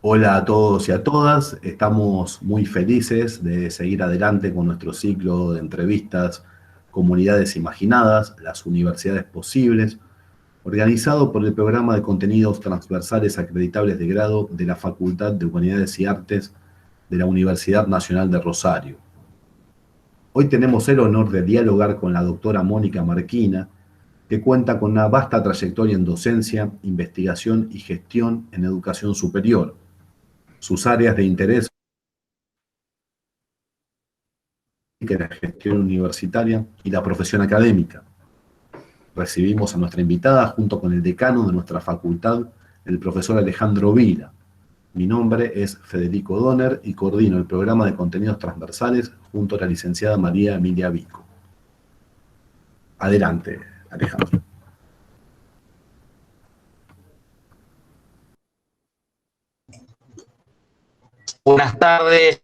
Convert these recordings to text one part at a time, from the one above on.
Hola a todos y a todas, estamos muy felices de seguir adelante con nuestro ciclo de entrevistas Comunidades Imaginadas, las universidades posibles, organizado por el Programa de Contenidos Transversales Acreditables de Grado de la Facultad de Humanidades y Artes de la Universidad Nacional de Rosario. Hoy tenemos el honor de dialogar con la doctora Mónica Marquina, que cuenta con una vasta trayectoria en docencia, investigación y gestión en educación superior. Sus áreas de interés son la gestión universitaria y la profesión académica. Recibimos a nuestra invitada junto con el decano de nuestra facultad, el profesor Alejandro Vila. Mi nombre es Federico Donner y coordino el programa de contenidos transversales junto a la licenciada María Emilia Vico. Adelante, Alejandro. Buenas tardes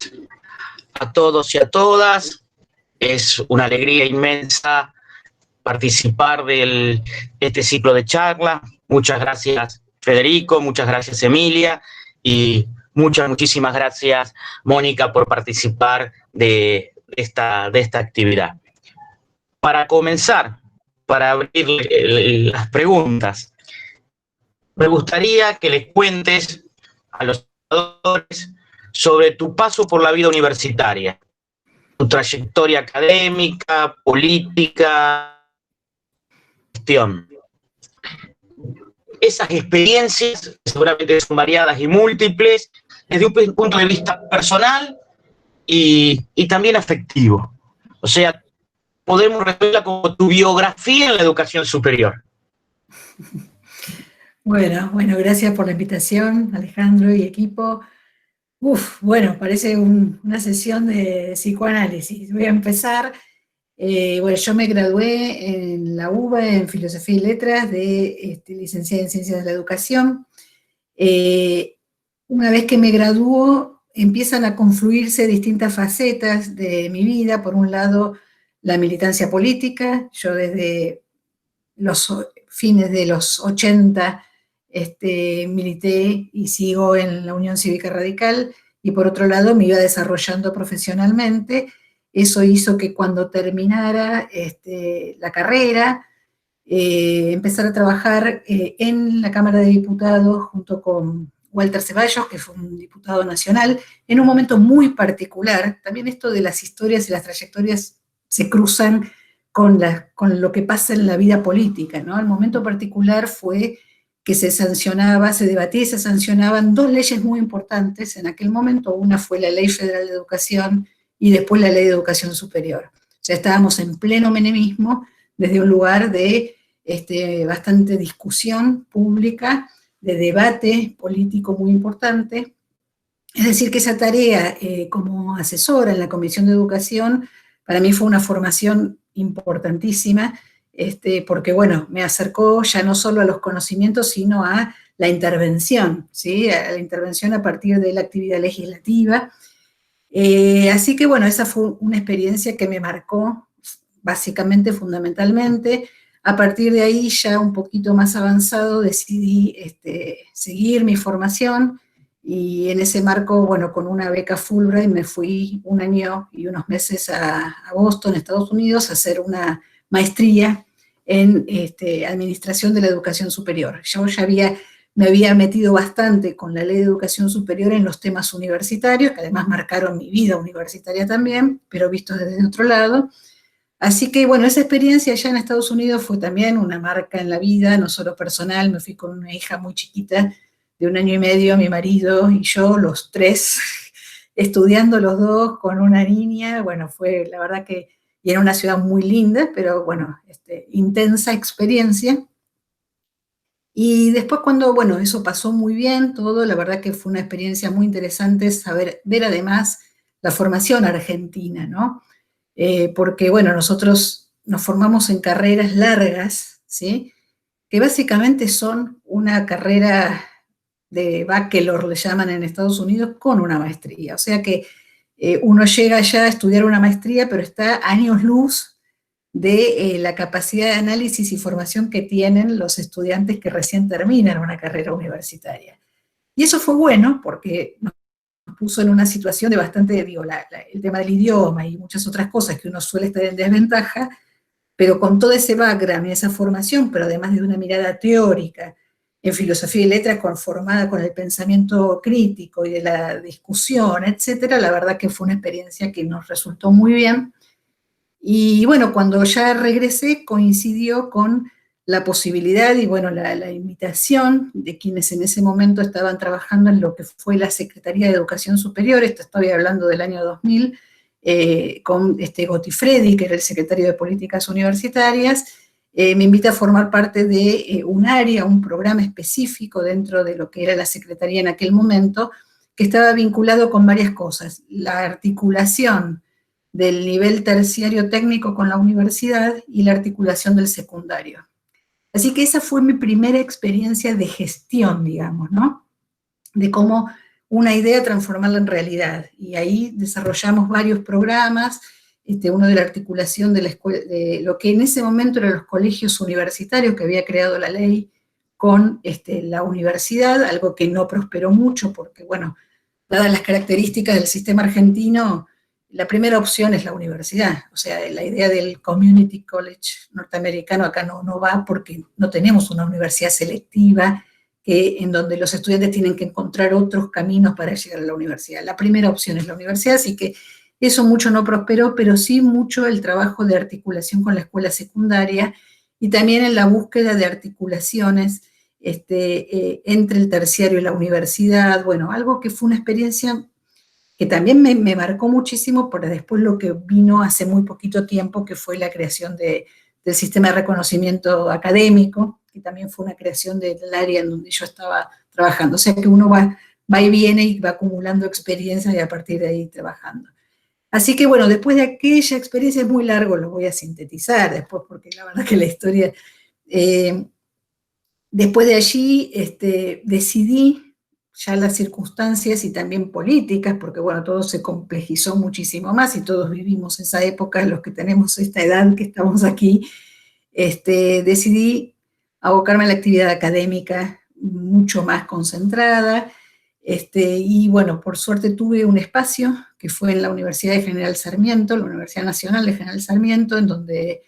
a todos y a todas. Es una alegría inmensa participar de este ciclo de charla. Muchas gracias, Federico, muchas gracias, Emilia, y muchísimas gracias, Mónica, por participar de esta actividad. Para comenzar, para abrir las preguntas, me gustaría que les cuentes a los espectadores sobre tu paso por la vida universitaria, tu trayectoria académica, política, gestión. Esas experiencias seguramente son variadas y múltiples desde un punto de vista personal y también afectivo. O sea, podemos referirla como tu biografía en la educación superior. Bueno, gracias por la invitación, Alejandro y equipo. Bueno, parece una sesión de psicoanálisis. Voy a empezar. Yo me gradué en la UBA en Filosofía y Letras de licenciada en Ciencias de la Educación. Una vez que me graduó, empiezan a confluirse distintas facetas de mi vida. Por un lado, la militancia política. Yo desde los fines de los 80 milité y sigo en la Unión Cívica Radical, y por otro lado me iba desarrollando profesionalmente. Eso hizo que cuando terminara la carrera, empezar a trabajar en la Cámara de Diputados junto con Walter Ceballos, que fue un diputado nacional, en un momento muy particular. También esto de las historias y las trayectorias se cruzan con lo que pasa en la vida política, ¿no? El momento particular fue que se debatía y se sancionaban dos leyes muy importantes en aquel momento. Una fue la Ley Federal de Educación y después la Ley de Educación Superior. O sea, estábamos en pleno menemismo desde un lugar de bastante discusión pública, de debate político muy importante. Es decir, que esa tarea como asesora en la Comisión de Educación para mí fue una formación importantísima, porque, bueno, me acercó ya no solo a los conocimientos, sino a la intervención, ¿sí? A la intervención a partir de la actividad legislativa. Así que, bueno, esa fue una experiencia que me marcó básicamente, fundamentalmente. A partir de ahí, ya un poquito más avanzado, decidí seguir mi formación, y en ese marco, bueno, con una beca Fulbright me fui un año y unos meses a Boston, Estados Unidos, a hacer una maestría en Administración de la Educación Superior. Yo ya me había metido bastante con la Ley de Educación Superior en los temas universitarios, que además marcaron mi vida universitaria también, pero visto desde otro lado. Así que, bueno, esa experiencia allá en Estados Unidos fue también una marca en la vida, no solo personal. Me fui con una hija muy chiquita, de 1 año y medio, mi marido y yo, los tres, estudiando los dos con una niña. Bueno, fue la verdad que, y era una ciudad muy linda, pero bueno, intensa experiencia. Y después cuando, bueno, eso pasó muy bien, todo, la verdad que fue una experiencia muy interesante ver además la formación argentina, ¿no? Porque, bueno, nosotros nos formamos en carreras largas, ¿sí? Que básicamente son una carrera de bachelor, le llaman en Estados Unidos, con una maestría. O sea que uno llega ya a estudiar una maestría, pero está a años luz de la capacidad de análisis y formación que tienen los estudiantes que recién terminan una carrera universitaria. Y eso fue bueno porque nos puso en una situación de bastante, digo, el tema del idioma y muchas otras cosas que uno suele estar en desventaja, pero con todo ese background y esa formación, pero además de una mirada teórica en filosofía y letras conformada con el pensamiento crítico y de la discusión, etcétera, la verdad que fue una experiencia que nos resultó muy bien. Y bueno, cuando ya regresé coincidió con la posibilidad y bueno, la invitación de quienes en ese momento estaban trabajando en lo que fue la Secretaría de Educación Superior, esto estoy hablando del año 2000, con Gotti-Fredi, que era el secretario de Políticas Universitarias, me invita a formar parte de un área, un programa específico dentro de lo que era la Secretaría en aquel momento, que estaba vinculado con varias cosas. La articulación del nivel terciario técnico con la universidad y la articulación del secundario. Así que esa fue mi primera experiencia de gestión, digamos, ¿no? De cómo una idea transformarla en realidad. Y ahí desarrollamos varios programas, uno de la articulación de, de lo que en ese momento eran los colegios universitarios que había creado la ley con la universidad, algo que no prosperó mucho porque, bueno, dadas las características del sistema argentino, la primera opción es la universidad. O sea, la idea del community college norteamericano acá no va porque no tenemos una universidad selectiva en donde los estudiantes tienen que encontrar otros caminos para llegar a la universidad. La primera opción es la universidad, así que eso mucho no prosperó, pero sí mucho el trabajo de articulación con la escuela secundaria y también en la búsqueda de articulaciones entre el terciario y la universidad. Bueno, algo que fue una experiencia que también me marcó muchísimo por después lo que vino hace muy poquito tiempo, que fue la creación del sistema de reconocimiento académico, que también fue una creación del área en donde yo estaba trabajando. O sea que uno va y viene y va acumulando experiencia y a partir de ahí trabajando. Así que bueno, después de aquella experiencia, es muy largo, lo voy a sintetizar después, porque la verdad que la historia... después de allí decidí ya las circunstancias y también políticas, porque bueno, todo se complejizó muchísimo más y todos vivimos esa época, los que tenemos esta edad que estamos aquí, decidí abocarme a la actividad académica mucho más concentrada, y bueno, por suerte tuve un espacio que fue en la Universidad de General Sarmiento, la Universidad Nacional de General Sarmiento, en donde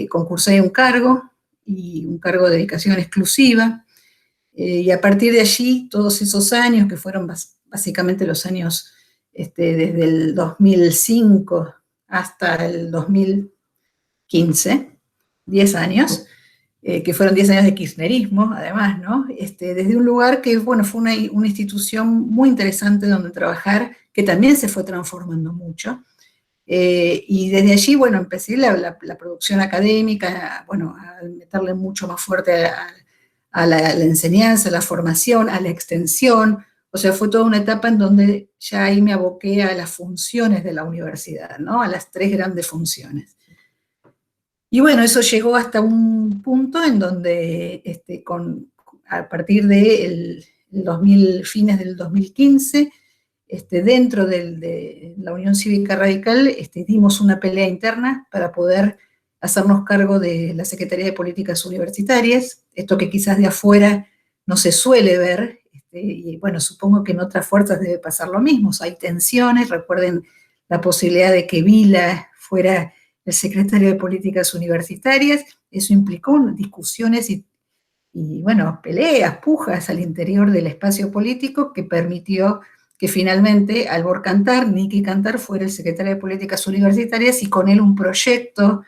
concursé un cargo, y un cargo de dedicación exclusiva, y a partir de allí, todos esos años, que fueron básicamente los años desde el 2005 hasta el 2015, 10 años, que fueron 10 años de kirchnerismo, además, ¿no? Desde un lugar que, bueno, fue una institución muy interesante donde trabajar, que también se fue transformando mucho. Y desde allí, bueno, empecé la producción académica, bueno, a meterle mucho más fuerte a la enseñanza, a la formación, a la extensión. O sea, fue toda una etapa en donde ya ahí me aboqué a las funciones de la universidad, ¿no? A las 3 grandes funciones. Y bueno, eso llegó hasta un punto en donde a partir de fines del 2015, dentro de la Unión Cívica Radical, dimos una pelea interna para poder hacernos cargo de la Secretaría de Políticas Universitarias, esto que quizás de afuera no se suele ver, y bueno, supongo que en otras fuerzas debe pasar lo mismo. O sea, hay tensiones, recuerden la posibilidad de que Vila fuera el secretario de Políticas Universitarias, eso implicó discusiones y bueno, peleas, pujas al interior del espacio político que permitió que finalmente Albor Cantar, Nicky Cantar, fuera el secretario de Políticas Universitarias y con él un proyecto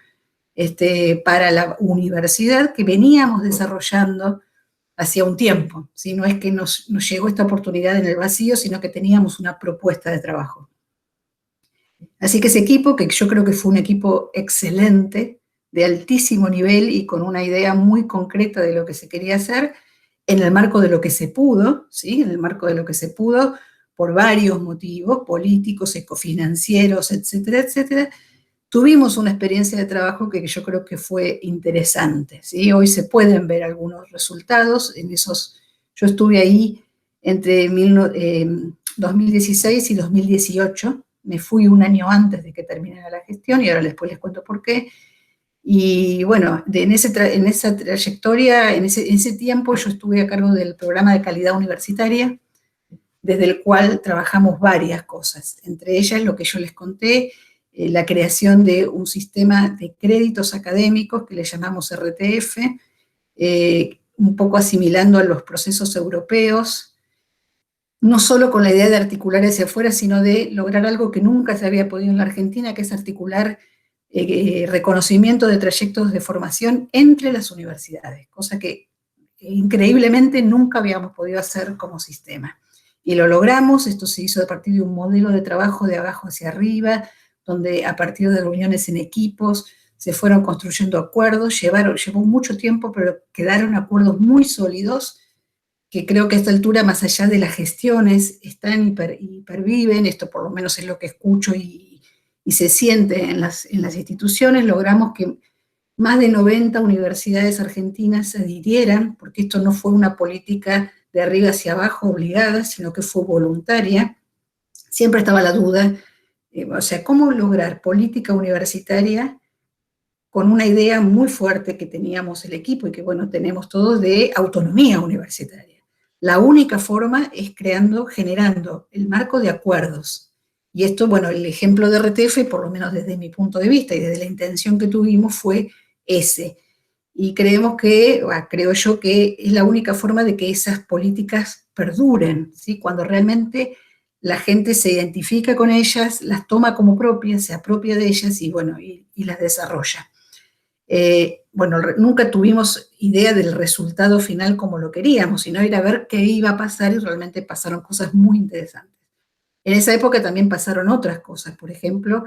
para la universidad que veníamos desarrollando hacía un tiempo, ¿sí? No es que nos llegó esta oportunidad en el vacío, sino que teníamos una propuesta de trabajo. Así que ese equipo, que yo creo que fue un equipo excelente, de altísimo nivel y con una idea muy concreta de lo que se quería hacer, en el marco de lo que se pudo, ¿sí? En el marco de lo que se pudo, por varios motivos, políticos, ecofinancieros, etcétera, etcétera, tuvimos una experiencia de trabajo que yo creo que fue interesante, ¿sí? Hoy se pueden ver algunos resultados, yo estuve ahí entre 2016 y 2018, me fui un año antes de que terminara la gestión y ahora después les cuento por qué, Y bueno, en esa trayectoria, en ese tiempo, yo estuve a cargo del programa de calidad universitaria, desde el cual trabajamos varias cosas, entre ellas lo que yo les conté, la creación de un sistema de créditos académicos que le llamamos RTF, un poco asimilando a los procesos europeos, no solo con la idea de articular hacia afuera, sino de lograr algo que nunca se había podido en la Argentina, que es articular reconocimiento de trayectos de formación entre las universidades, cosa que increíblemente nunca habíamos podido hacer como sistema. Y lo logramos. Esto se hizo a partir de un modelo de trabajo de abajo hacia arriba, donde a partir de reuniones en equipos se fueron construyendo acuerdos, llevó mucho tiempo, pero quedaron acuerdos muy sólidos, que creo que a esta altura, más allá de las gestiones, están hiperviven, esto por lo menos es lo que escucho y se siente en las instituciones. Logramos que más de 90 universidades argentinas se adhirieran, porque esto no fue una política de arriba hacia abajo obligada, sino que fue voluntaria. Siempre estaba la duda, o sea, ¿cómo lograr política universitaria con una idea muy fuerte que teníamos el equipo y que, bueno, tenemos todos, de autonomía universitaria? La única forma es generando el marco de acuerdos. Y esto, bueno, el ejemplo de RTF, por lo menos desde mi punto de vista y desde la intención que tuvimos, fue ese. Y creo yo que es la única forma de que esas políticas perduren, ¿sí? Cuando realmente la gente se identifica con ellas, las toma como propias, se apropia de ellas y, bueno, y las desarrolla. Bueno, nunca tuvimos idea del resultado final como lo queríamos, sino ir a ver qué iba a pasar, y realmente pasaron cosas muy interesantes. En esa época también pasaron otras cosas. Por ejemplo,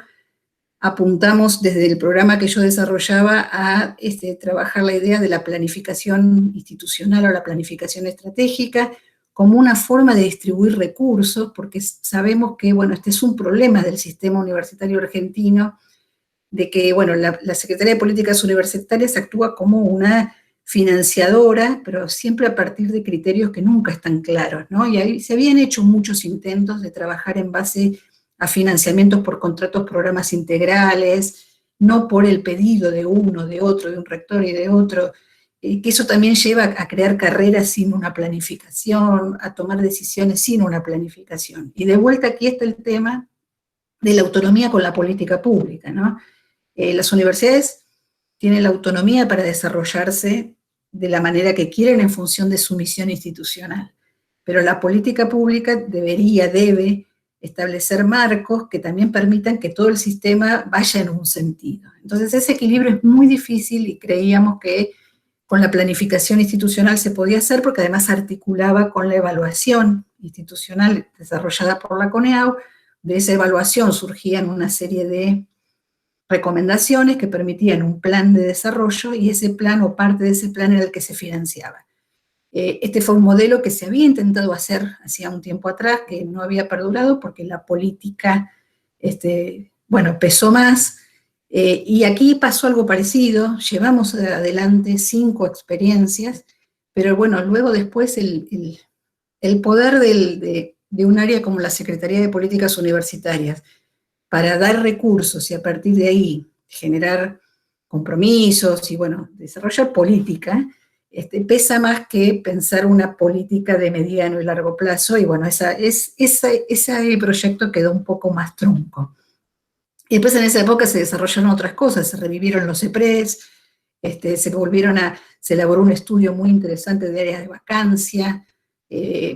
apuntamos desde el programa que yo desarrollaba a trabajar la idea de la planificación institucional o la planificación estratégica como una forma de distribuir recursos, porque sabemos que, bueno, este es un problema del sistema universitario argentino, de que, bueno, la Secretaría de Políticas Universitarias actúa como una financiadora, pero siempre a partir de criterios que nunca están claros, ¿no? Y ahí se habían hecho muchos intentos de trabajar en base a financiamientos por contratos, programas integrales, no por el pedido de uno, de otro, de un rector y de otro, que eso también lleva a crear carreras sin una planificación, a tomar decisiones sin una planificación. Y de vuelta aquí está el tema de la autonomía con la política pública, ¿no? Las universidades tienen la autonomía para desarrollarse de la manera que quieren en función de su misión institucional, pero la política pública debe establecer marcos que también permitan que todo el sistema vaya en un sentido. Entonces ese equilibrio es muy difícil y creíamos que con la planificación institucional se podía hacer, porque además articulaba con la evaluación institucional desarrollada por la CONEAU. De esa evaluación surgían una serie de recomendaciones que permitían un plan de desarrollo, y ese plan o parte de ese plan era el que se financiaba. Este fue un modelo que se había intentado hacer hacía un tiempo atrás, que no había perdurado porque la política, bueno, pesó más, y aquí pasó algo parecido. Llevamos adelante 5 experiencias, pero bueno, luego después el poder de un área como la Secretaría de Políticas Universitarias para dar recursos y a partir de ahí generar compromisos y, bueno, desarrollar política, pesa más que pensar una política de mediano y largo plazo. Y bueno, ese proyecto quedó un poco más trunco. Y después en esa época se desarrollaron otras cosas, se revivieron los EPRES, se elaboró un estudio muy interesante de áreas de vacancia,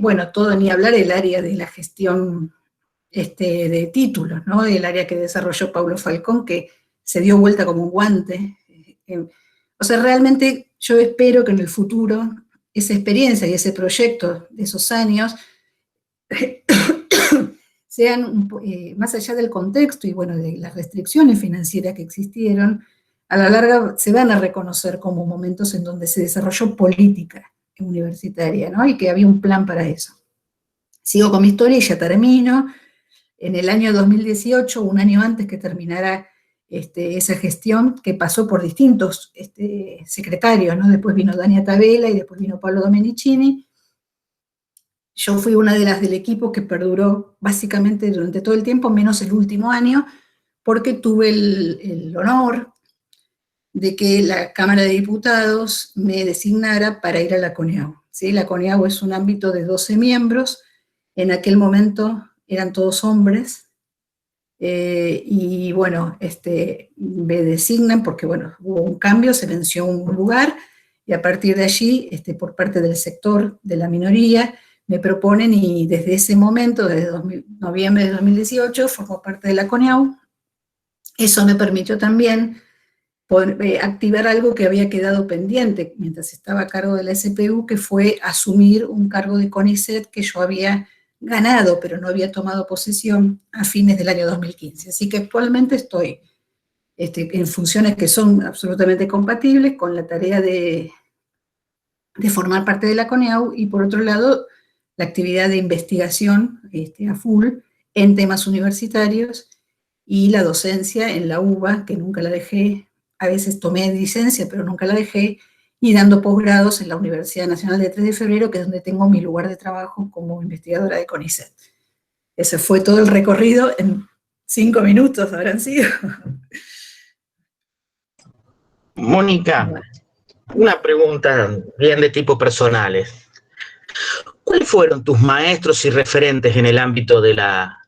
bueno, todo ni hablar el área de la gestión de títulos, ¿no? El área que desarrolló Paulo Falcón, que se dio vuelta como un guante. O sea, realmente yo espero que en el futuro esa experiencia y ese proyecto de esos años sean, más allá del contexto y, bueno, de las restricciones financieras que existieron, a la larga se van a reconocer como momentos en donde se desarrolló política universitaria, ¿no? Y que había un plan para eso. Sigo con mi historia y ya termino. En el año 2018, un año antes que terminara esa gestión, que pasó por distintos secretarios, ¿no? Después vino Dania Tabela y después vino Pablo Domenicini. Yo fui una de las del equipo que perduró básicamente durante todo el tiempo, menos el último año, porque tuve el honor de que la Cámara de Diputados me designara para ir a la CONEAU, ¿sí? La CONEAU es un ámbito de 12 miembros, en aquel momento eran todos hombres, y bueno, me designan porque, bueno, hubo un cambio, se venció un lugar, y a partir de allí, por parte del sector de la minoría, me proponen, y desde ese momento, desde noviembre de 2018, formo parte de la CONEAU. Eso me permitió también poder activar algo que había quedado pendiente mientras estaba a cargo de la SPU, que fue asumir un cargo de CONICET que yo había ganado, pero no había tomado posesión a fines del año 2015. Así que actualmente estoy en funciones que son absolutamente compatibles con la tarea de formar parte de la CONEAU, y por otro lado, la actividad de investigación a full en temas universitarios, y la docencia en la UBA, que nunca la dejé. A veces tomé licencia, pero nunca la dejé, y dando posgrados en la Universidad Nacional de 3 de Febrero, que es donde tengo mi lugar de trabajo como investigadora de CONICET. Ese fue todo el recorrido en 5 minutos, habrán sido. Mónica, una pregunta bien de tipo personales. ¿Cuáles fueron tus maestros y referentes en el ámbito de la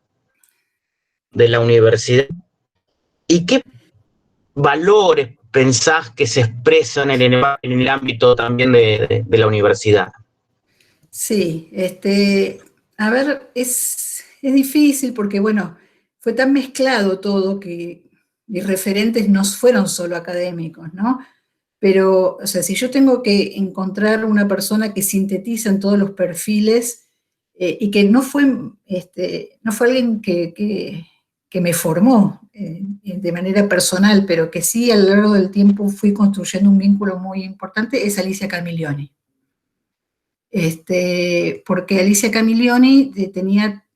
universidad? ¿Y qué valores pensás que se expresan en el ámbito también de la universidad? Sí, a ver, es difícil porque, bueno, fue tan mezclado todo que mis referentes no fueron solo académicos, ¿no? Pero, o sea, si yo tengo que encontrar una persona que sintetiza en todos los perfiles, y que no fue alguien que me formó de manera personal, pero que sí a lo largo del tiempo fui construyendo un vínculo muy importante, es Alicia Camiglioni. Porque Alicia Camiglioni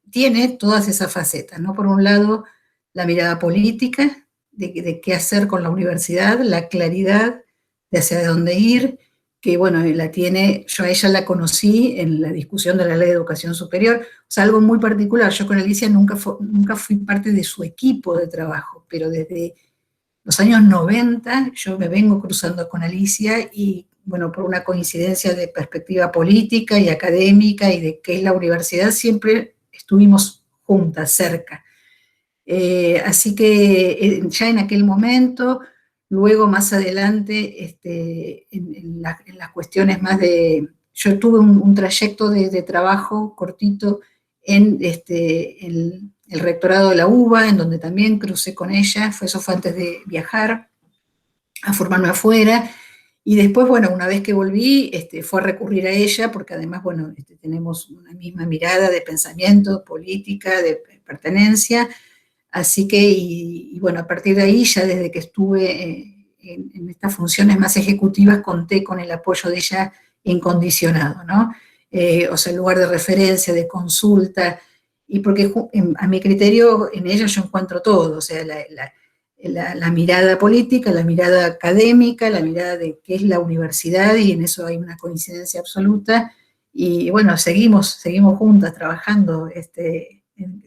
tiene todas esas facetas, ¿no? Por un lado, la mirada política, de qué hacer con la universidad, la claridad de hacia dónde ir, que bueno, yo a ella la conocí en la discusión de la Ley de Educación Superior, o sea, algo muy particular. Yo con Alicia nunca fui parte de su equipo de trabajo, pero desde los años 90 yo me vengo cruzando con Alicia, y bueno, por una coincidencia de perspectiva política y académica y de qué es la universidad, siempre estuvimos juntas, cerca. Así que ya en aquel momento, luego más adelante, en las cuestiones más yo tuve un trayecto de trabajo cortito en el rectorado de la UBA, en donde también crucé con ella, eso fue antes de viajar a formarme afuera. Y después, bueno, una vez que volví, fue a recurrir a ella, porque además, bueno, tenemos una misma mirada de pensamiento, política, de pertenencia. Así que, y bueno, a partir de ahí, ya desde que estuve en estas funciones más ejecutivas, conté con el apoyo de ella incondicionado, ¿no? O sea, el lugar de referencia, de consulta, y porque a mi criterio en ella yo encuentro todo, o sea, la mirada política, la mirada académica, la mirada de qué es la universidad, y en eso hay una coincidencia absoluta, y bueno, seguimos juntas trabajando,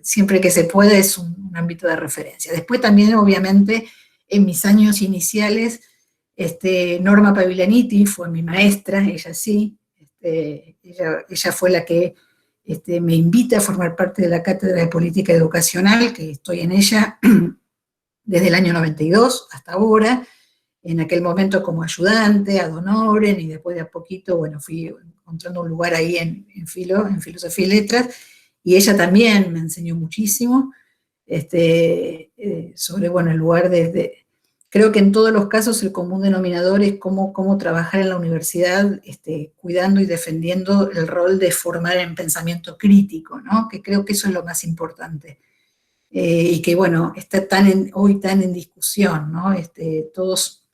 siempre que se puede es un ámbito de referencia. Después también, obviamente, en mis años iniciales, Norma Paviglianiti fue mi maestra, ella sí, ella fue la que me invita a formar parte de la Cátedra de Política Educacional, que estoy en ella desde el año 92 hasta ahora, en aquel momento como ayudante, ad honorem, y después de a poquito, bueno, fui encontrando un lugar ahí en Filosofía y Letras, y ella también me enseñó muchísimo, sobre, bueno, el lugar creo que en todos los casos el común denominador es cómo trabajar en la universidad, cuidando y defendiendo el rol de formar en pensamiento crítico, ¿no? Que creo que eso es lo más importante. Y que, bueno, está hoy tan en discusión, ¿no? Todos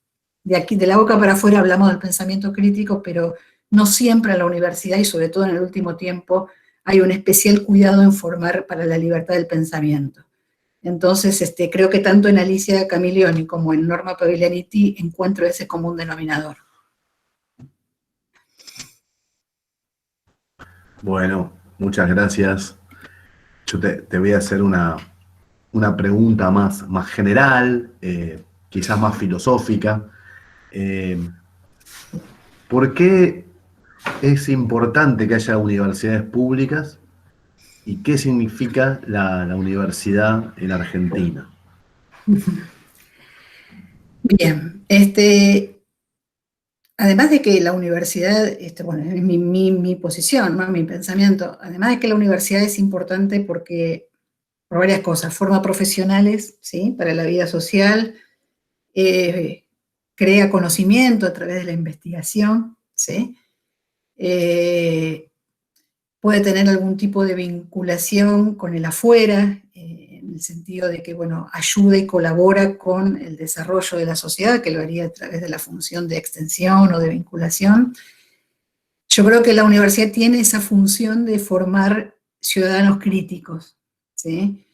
de aquí, de la boca para afuera, hablamos del pensamiento crítico, pero no siempre en la universidad, y sobre todo en el último tiempo, hay un especial cuidado en formar para la libertad del pensamiento. Entonces, creo que tanto en Alicia Camiglioni como en Norma Paviglianiti encuentro ese común denominador. Bueno, muchas gracias. Yo te voy a hacer una pregunta más general, quizás más filosófica. ¿Por qué es importante que haya universidades públicas y qué significa la universidad en Argentina? Bien, además de que la universidad, bueno, es mi posición, ¿no? Mi pensamiento, además de que la universidad es importante porque, por varias cosas, forma profesionales, ¿sí? Para la vida social, crea conocimiento a través de la investigación, ¿sí? Puede tener algún tipo de vinculación con el afuera, en el sentido de que, bueno, ayuda y colabora con el desarrollo de la sociedad, que lo haría a través de la función de extensión o de vinculación. Yo creo que la universidad tiene esa función de formar ciudadanos críticos, ¿sí?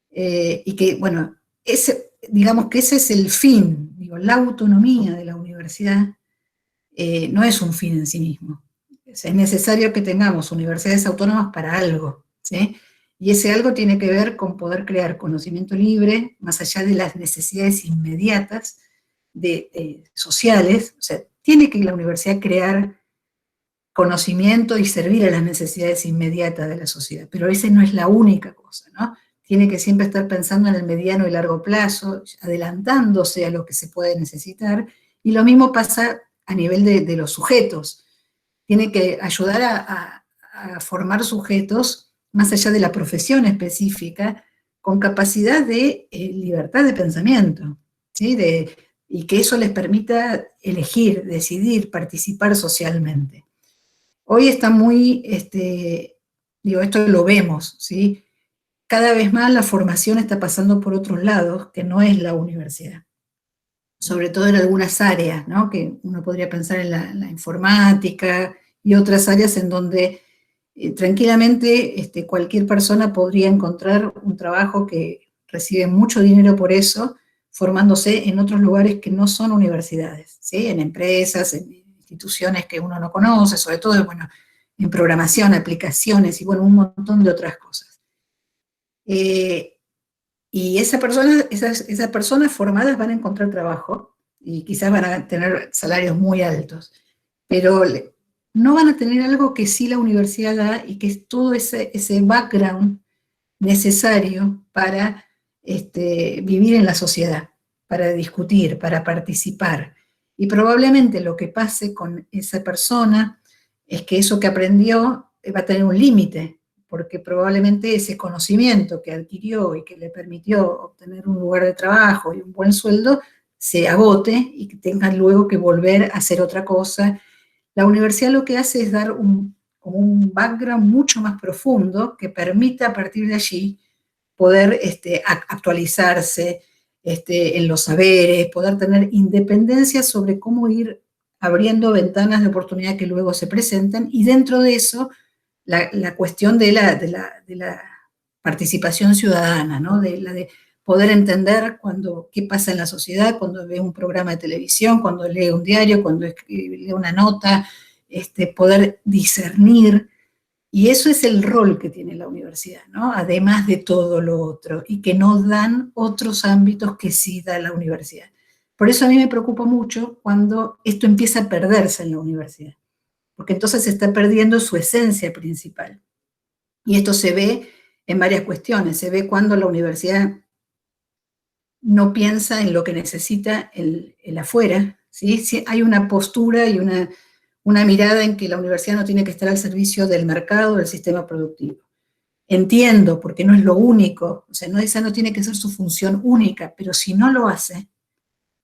Y que, bueno, digamos que ese es el fin, digo, la autonomía de la universidad no es un fin en sí mismo. O sea, es necesario que tengamos universidades autónomas para algo, ¿sí? Y ese algo tiene que ver con poder crear conocimiento libre, más allá de las necesidades inmediatas sociales. O sea, tiene que la universidad crear conocimiento y servir a las necesidades inmediatas de la sociedad, pero esa no es la única cosa, ¿no? Tiene que siempre estar pensando en el mediano y largo plazo, adelantándose a lo que se puede necesitar, y lo mismo pasa a nivel de los sujetos. Tiene que ayudar a formar sujetos más allá de la profesión específica, con capacidad de libertad de pensamiento, ¿sí? Y que eso les permita elegir, decidir, participar socialmente. Hoy está muy, digo, esto lo vemos, ¿sí? Cada vez más la formación está pasando por otros lados, que no es la universidad. Sobre todo en algunas áreas, ¿no? Que uno podría pensar en la informática y otras áreas en donde tranquilamente cualquier persona podría encontrar un trabajo que recibe mucho dinero por eso, formándose en otros lugares que no son universidades, ¿sí? En empresas, en instituciones que uno no conoce, sobre todo, bueno, en programación, aplicaciones y, bueno, un montón de otras cosas. Y esas personas formadas van a encontrar trabajo y quizás van a tener salarios muy altos, pero no van a tener algo que sí la universidad da y que es todo ese background necesario para vivir en la sociedad, para discutir, para participar. Y probablemente lo que pase con esa persona es que eso que aprendió va a tener un límite, porque probablemente ese conocimiento que adquirió y que le permitió obtener un lugar de trabajo y un buen sueldo se agote y que tengan luego que volver a hacer otra cosa. La universidad lo que hace es dar un background mucho más profundo que permita a partir de allí poder actualizarse en los saberes, poder tener independencia sobre cómo ir abriendo ventanas de oportunidad que luego se presenten, y dentro de eso la cuestión de la participación ciudadana, ¿no? De poder entender qué pasa en la sociedad, cuando ve un programa de televisión, cuando lee un diario, cuando lee una nota, poder discernir. Y eso es el rol que tiene la universidad, ¿no? Además de todo lo otro, y que no dan otros ámbitos que sí da la universidad. Por eso a mí me preocupa mucho cuando esto empieza a perderse en la universidad, porque entonces se está perdiendo su esencia principal. Y esto se ve en varias cuestiones. Se ve cuando la universidad no piensa en lo que necesita el afuera, ¿sí? Sí, hay una postura y una mirada en que la universidad no tiene que estar al servicio del mercado, del sistema productivo. Entiendo, porque no es lo único, o sea, esa no tiene que ser su función única, pero si no lo hace,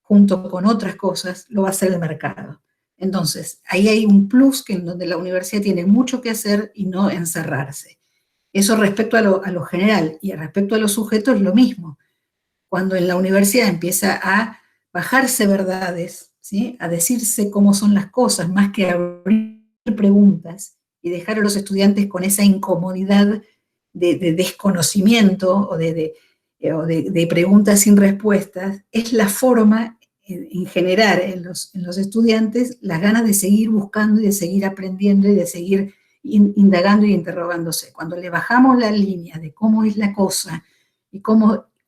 junto con otras cosas, lo va a hacer el mercado. Entonces, ahí hay un plus en donde la universidad tiene mucho que hacer y no encerrarse. Eso respecto a lo general, y respecto a los sujetos lo mismo. Cuando en la universidad empieza a bajarse verdades, ¿sí? A decirse cómo son las cosas, más que abrir preguntas y dejar a los estudiantes con esa incomodidad de desconocimiento o de preguntas sin respuestas, es la forma en generar en los estudiantes las ganas de seguir buscando y de seguir aprendiendo y de seguir indagando y interrogándose. Cuando le bajamos la línea de cómo es la cosa y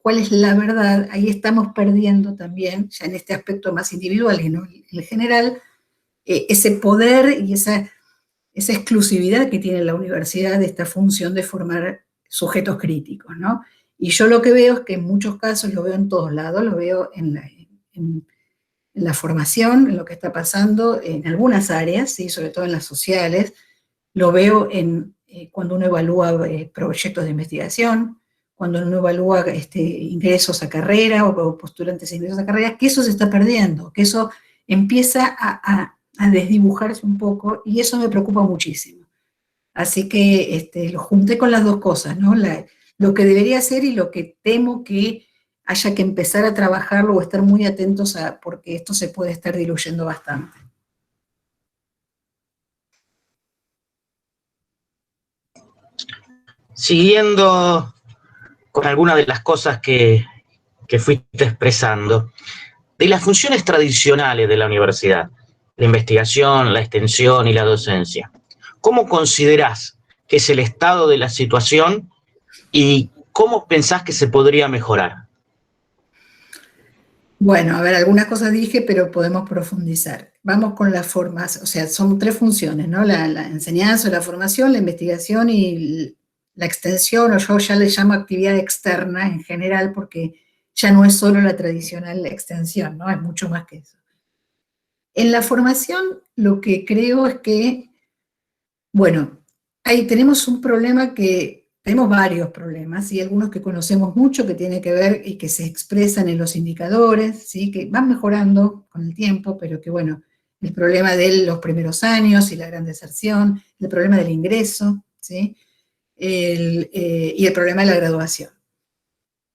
cuál es la verdad, ahí estamos perdiendo también, ya en este aspecto más individual y no en el general, ese poder y esa exclusividad que tiene la universidad de esta función de formar sujetos críticos, ¿no? Y yo lo que veo es que en muchos casos, lo veo en todos lados, lo veo en la formación, en lo que está pasando en algunas áreas, ¿sí? Sobre todo en las sociales, lo veo cuando uno evalúa proyectos de investigación, cuando uno evalúa ingresos a carrera o postulantes a ingresos a carrera, que eso se está perdiendo, que eso empieza a desdibujarse un poco, y eso me preocupa muchísimo. Así que lo junté con las dos cosas, ¿no? Lo que debería ser y lo que temo que haya que empezar a trabajarlo o estar muy atentos porque esto se puede estar diluyendo bastante. Siguiendo con algunas de las cosas que fuiste expresando, de las funciones tradicionales de la universidad, la investigación, la extensión y la docencia, ¿cómo considerás que es el estado de la situación y cómo pensás que se podría mejorar? Bueno, a ver, algunas cosas dije, pero podemos profundizar. Vamos con las formas, o sea, son tres funciones, ¿no? La enseñanza, la formación, la investigación y la extensión, o yo ya le llamo actividad externa en general, porque ya no es solo la tradicional extensión, ¿no? Es mucho más que eso. En la formación, lo que creo es que, bueno, ahí tenemos un problema tenemos varios problemas, y algunos que conocemos mucho, que tienen que ver y que se expresan en los indicadores, ¿sí? Que van mejorando con el tiempo, pero que, bueno, el problema de los primeros años y la gran deserción, el problema del ingreso, ¿sí? Y el problema de la graduación.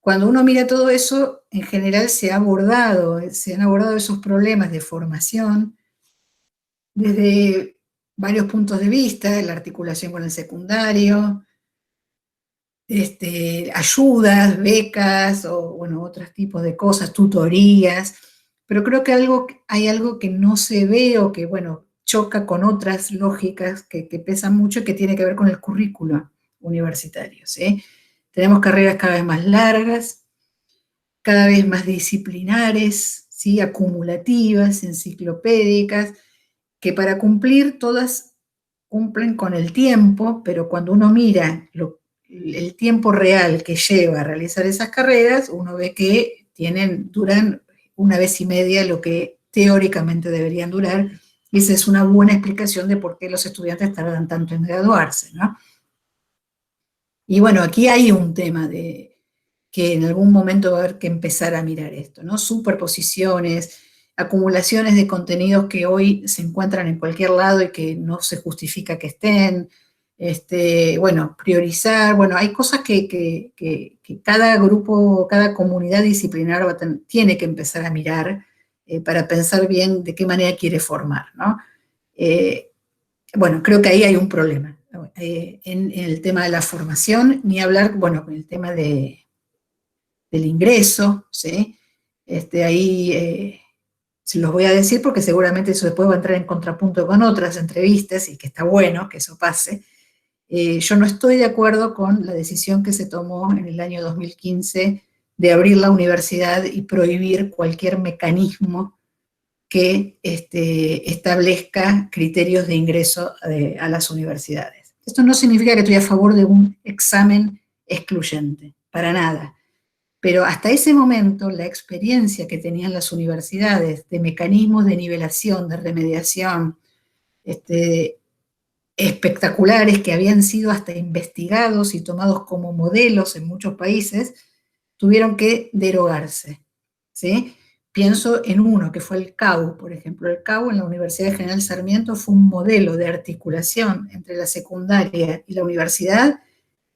Cuando uno mira todo eso, en general se han abordado esos problemas de formación desde varios puntos de vista, la articulación con el secundario, ayudas, becas, o bueno, otros tipos de cosas, tutorías, pero creo que hay algo que no se ve o que, bueno, choca con otras lógicas que pesan mucho y que tiene que ver con el currículo universitario, ¿sí? Tenemos carreras cada vez más largas, cada vez más disciplinares, ¿sí? Acumulativas, enciclopédicas, que para cumplir todas cumplen con el tiempo, pero cuando uno mira el tiempo real que lleva a realizar esas carreras, uno ve que duran una vez y media lo que teóricamente deberían durar, y esa es una buena explicación de por qué los estudiantes tardan tanto en graduarse, ¿no? Y bueno, aquí hay un tema que en algún momento va a haber que empezar a mirar esto, ¿no? Superposiciones, acumulaciones de contenidos que hoy se encuentran en cualquier lado y que no se justifica que estén, bueno, priorizar, bueno, hay cosas que cada grupo, cada comunidad disciplinar tiene que empezar a mirar para pensar bien de qué manera quiere formar, ¿no? Bueno, creo que ahí hay un problema. En el tema de la formación, ni hablar, bueno, con el tema del ingreso, ¿sí? Ahí se los voy a decir porque seguramente eso después va a entrar en contrapunto con otras entrevistas y que está bueno que eso pase. Yo no estoy de acuerdo con la decisión que se tomó en el año 2015 de abrir la universidad y prohibir cualquier mecanismo que establezca criterios de ingreso a las universidades. Esto no significa que estoy a favor de un examen excluyente, para nada. Pero hasta ese momento, la experiencia que tenían las universidades de mecanismos de nivelación, de remediación, espectaculares, que habían sido hasta investigados y tomados como modelos en muchos países, tuvieron que derogarse, ¿sí? Pienso en uno, que fue el CAU, por ejemplo. El CAU en la Universidad General Sarmiento fue un modelo de articulación entre la secundaria y la universidad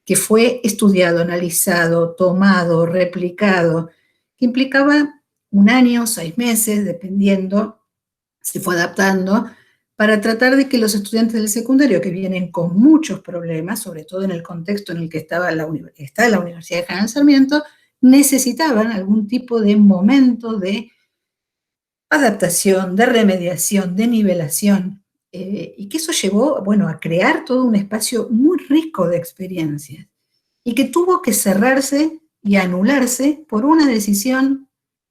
que fue estudiado, analizado, tomado, replicado, que implicaba 1 año, 6 meses, dependiendo, se fue adaptando, para tratar de que los estudiantes del secundario, que vienen con muchos problemas, sobre todo en el contexto en el que está la Universidad de General Sarmiento, necesitaban algún tipo de momento de adaptación, de remediación, de nivelación, y que eso llevó, bueno, a crear todo un espacio muy rico de experiencias, y que tuvo que cerrarse y anularse por una decisión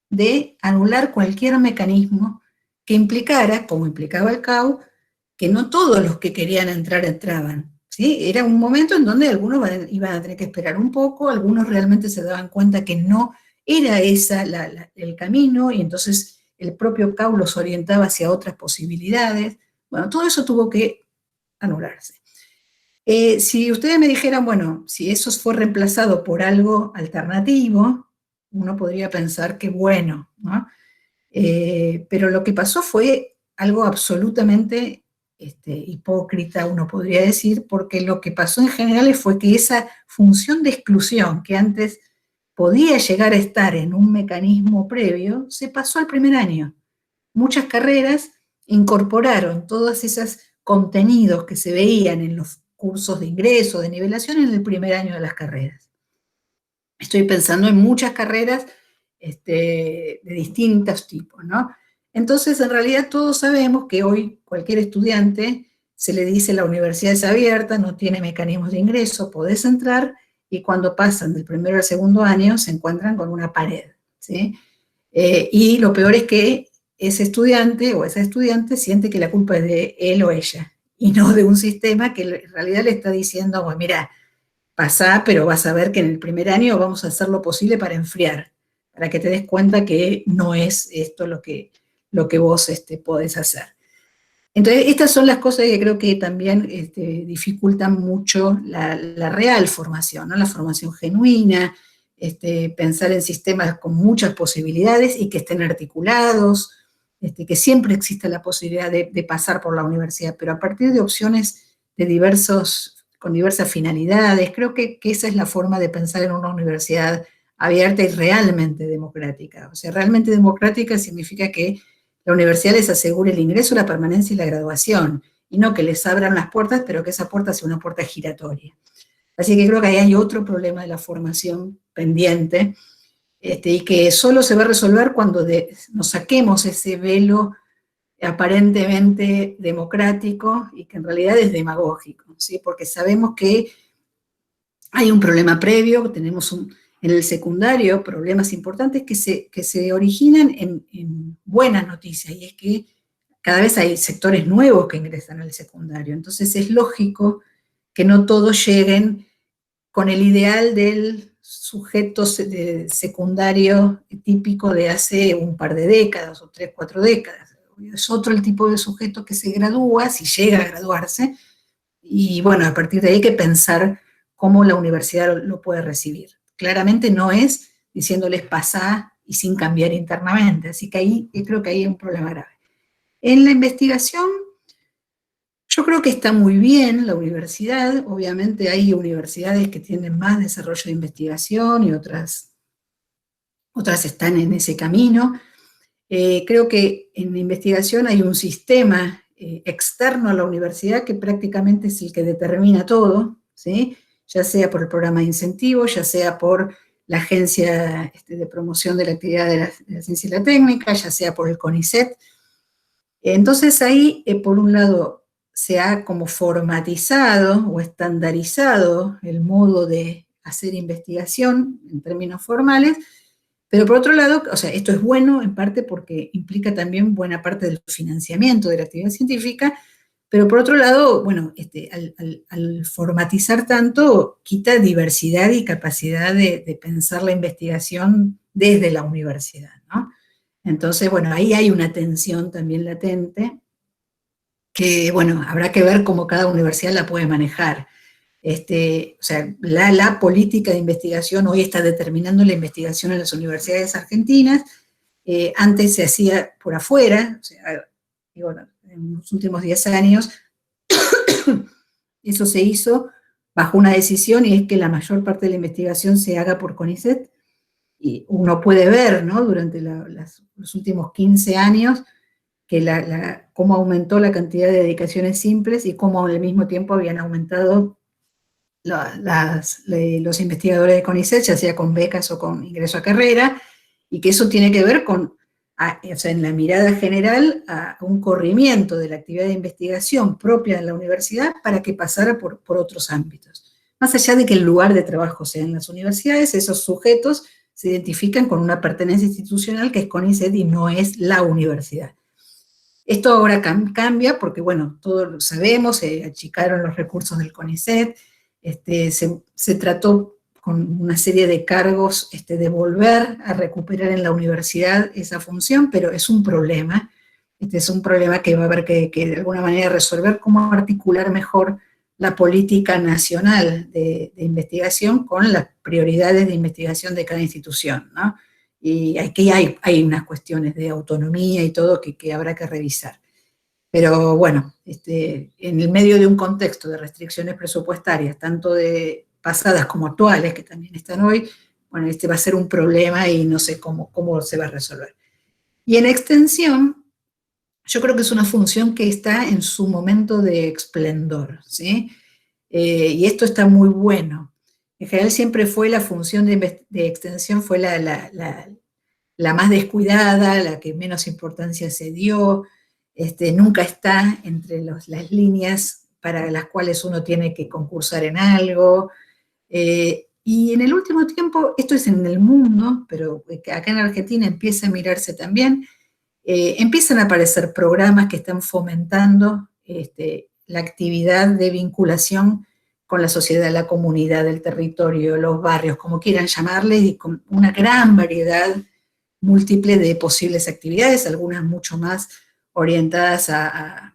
de anular cualquier mecanismo que implicara, como implicaba el CAU, que no todos los que querían entrar entraban. ¿Sí? Era un momento en donde algunos iban a tener que esperar un poco, algunos realmente se daban cuenta que no era ese el camino, y entonces el propio CAU los orientaba hacia otras posibilidades. Bueno, todo eso tuvo que anularse. Si ustedes me dijeran, bueno, si eso fue reemplazado por algo alternativo, uno podría pensar que bueno, ¿no? Pero lo que pasó fue algo absolutamente hipócrita, uno podría decir, porque lo que pasó en general fue que esa función de exclusión que antes podía llegar a estar en un mecanismo previo, se pasó al primer año. Muchas carreras incorporaron todos esos contenidos que se veían en los cursos de ingreso, de nivelación en el primer año de las carreras. Estoy pensando en muchas carreras de distintos tipos, ¿no? Entonces, en realidad todos sabemos que hoy cualquier estudiante se le dice la universidad es abierta, no tiene mecanismos de ingreso, podés entrar, y cuando pasan del primero al segundo año se encuentran con una pared, ¿sí? Y lo peor es que ese estudiante o esa estudiante siente que la culpa es de él o ella, y no de un sistema que en realidad le está diciendo, bueno, mira, pasá, pero vas a ver que en el primer año vamos a hacer lo posible para enfriar, para que te des cuenta que no es esto lo que vos podés hacer. Entonces, estas son las cosas que creo que también dificultan mucho la real formación, ¿no? La formación genuina, pensar en sistemas con muchas posibilidades y que estén articulados, que siempre exista la posibilidad de pasar por la universidad, pero a partir de opciones con diversas finalidades. Creo que esa es la forma de pensar en una universidad abierta y realmente democrática. O sea, realmente democrática significa que la universidad les asegure el ingreso, la permanencia y la graduación, y no que les abran las puertas, pero que esa puerta sea una puerta giratoria. Así que creo que ahí hay otro problema de la formación pendiente, y que solo se va a resolver cuando nos saquemos ese velo aparentemente democrático y que en realidad es demagógico, ¿sí? Porque sabemos que hay un problema previo, tenemos en el secundario problemas importantes que se originan en buenas noticias, y es que cada vez hay sectores nuevos que ingresan al secundario. Entonces es lógico que no todos lleguen con el ideal del sujeto secundario típico de hace un par de décadas, o 3, 4 décadas. Es otro el tipo de sujeto que se gradúa, si llega a graduarse, y bueno, a partir de ahí hay que pensar cómo la universidad lo puede recibir. Claramente no es diciéndoles pasá y sin cambiar internamente, así que ahí creo que ahí hay un problema grave. En la investigación, yo creo que está muy bien la universidad. Obviamente hay universidades que tienen más desarrollo de investigación y otras están en ese camino. Creo que en la investigación hay un sistema externo a la universidad que prácticamente es el que determina todo, ¿sí? Ya sea por el programa de incentivos, ya sea por la Agencia de Promoción de la Actividad de la Ciencia y la Técnica, ya sea por el CONICET. Entonces ahí, por un lado, se ha como formatizado o estandarizado el modo de hacer investigación en términos formales, pero por otro lado, o sea, esto es bueno en parte porque implica también buena parte del financiamiento de la actividad científica, pero por otro lado, bueno, al formatizar tanto, quita diversidad y capacidad de pensar la investigación desde la universidad, ¿no? Entonces, bueno, ahí hay una tensión también latente que, bueno, habrá que ver cómo cada universidad la puede manejar. O sea, la política de investigación hoy está determinando la investigación en las universidades argentinas. Antes se hacía por afuera, o sea, y bueno, en los últimos 10 años eso se hizo bajo una decisión, y es que la mayor parte de la investigación se haga por CONICET. Y uno puede ver, ¿no?, durante los últimos 15 años que cómo aumentó la cantidad de dedicaciones simples y cómo al mismo tiempo habían aumentado los investigadores de CONICET, ya sea con becas o con ingreso a carrera, y que eso tiene que ver con, o sea, en la mirada general, a un corrimiento de la actividad de investigación propia de la universidad para que pasara por otros ámbitos. Más allá de que el lugar de trabajo sea en las universidades, esos sujetos se identifican con una pertenencia institucional que es CONICET y no es la universidad. Esto ahora cambia porque, bueno, todos lo sabemos, se achicaron los recursos del CONICET, se trató con una serie de cargos de volver a recuperar en la universidad esa función, pero es un problema. Es un problema que va a haber que de alguna manera resolver, cómo articular mejor la política nacional de investigación con las prioridades de investigación de cada institución, ¿no? Y aquí hay unas cuestiones de autonomía y todo que habrá que revisar. Pero bueno, en el medio de un contexto de restricciones presupuestarias, tanto de pasadas como actuales, que también están hoy, bueno, va a ser un problema y no sé cómo se va a resolver. Y en extensión, yo creo que es una función que está en su momento de esplendor, ¿sí? Y esto está muy bueno. En general siempre fue la función de extensión, fue la más descuidada, la que menos importancia se dio, nunca está entre las líneas para las cuales uno tiene que concursar en algo. Y en el último tiempo, esto es en el mundo, pero acá en Argentina empieza a mirarse también, empiezan a aparecer programas que están fomentando la actividad de vinculación con la sociedad, la comunidad, el territorio, los barrios, como quieran llamarles, y con una gran variedad múltiple de posibles actividades, algunas mucho más orientadas al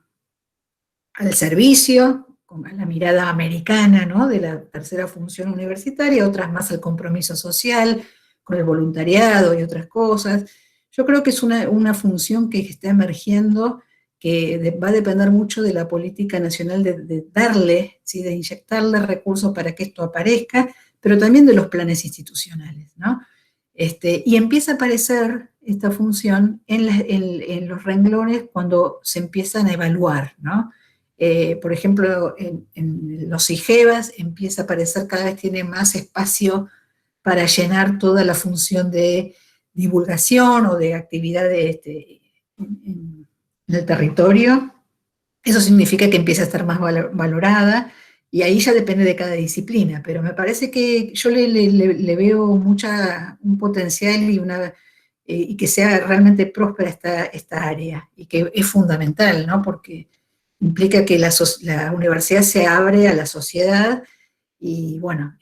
servicio, con la mirada americana, ¿no?, de la tercera función universitaria, otras más al compromiso social, con el voluntariado y otras cosas. Yo creo que es una función que está emergiendo, que va a depender mucho de la política nacional de darle, ¿sí?, de inyectarle recursos para que esto aparezca, pero también de los planes institucionales, ¿no? Y empieza a aparecer esta función en los renglones cuando se empiezan a evaluar, ¿no? Por ejemplo, en los IGEVAS empieza a aparecer, cada vez tiene más espacio para llenar toda la función de divulgación o de actividad en el territorio. Eso significa que empieza a estar más valorada, y ahí ya depende de cada disciplina, pero me parece que yo le veo un potencial y que sea realmente próspera esta área, y que es fundamental, ¿no?, porque implica que la universidad se abre a la sociedad, y bueno,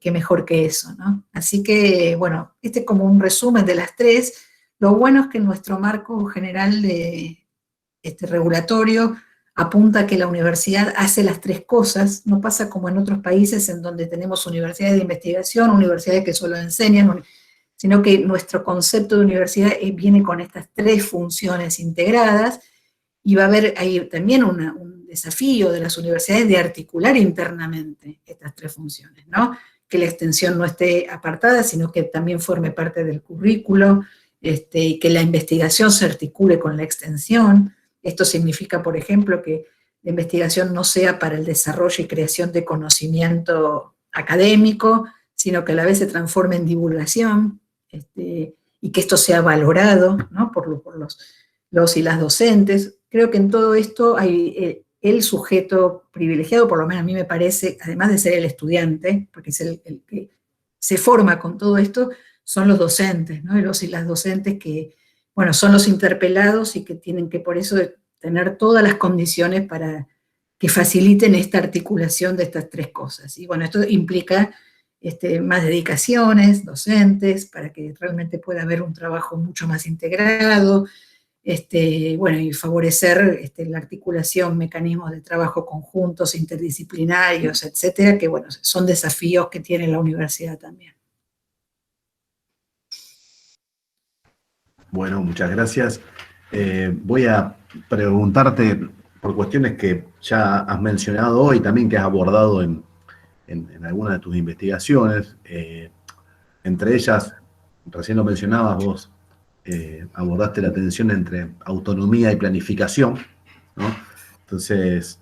qué mejor que eso, ¿no? Así que, bueno, es como un resumen de las tres. Lo bueno es que nuestro marco general regulatorio apunta a que la universidad hace las tres cosas, no pasa como en otros países en donde tenemos universidades de investigación, universidades que solo enseñan, sino que nuestro concepto de universidad viene con estas tres funciones integradas, y va a haber ahí también un desafío de las universidades de articular internamente estas tres funciones, ¿no? Que la extensión no esté apartada, sino que también forme parte del currículo, y que la investigación se articule con la extensión. Esto significa, por ejemplo, que la investigación no sea para el desarrollo y creación de conocimiento académico, sino que a la vez se transforme en divulgación, y que esto sea valorado, ¿no?, por los y las docentes. Creo que en todo esto hay el sujeto privilegiado, por lo menos a mí me parece, además de ser el estudiante, porque es el que se forma con todo esto, son los docentes, ¿no?, los y las docentes que, bueno, son los interpelados y que tienen que por eso tener todas las condiciones para que faciliten esta articulación de estas tres cosas. Y bueno, esto implica más dedicaciones docentes para que realmente pueda haber un trabajo mucho más integrado, bueno, y favorecer la articulación, mecanismos de trabajo conjuntos, interdisciplinarios, etcétera, que bueno, son desafíos que tiene la universidad también. Bueno, muchas gracias. Voy a preguntarte por cuestiones que ya has mencionado hoy, también que has abordado en algunas de tus investigaciones. Entre ellas, recién lo mencionabas vos, abordaste la tensión entre autonomía y planificación, ¿no? Entonces,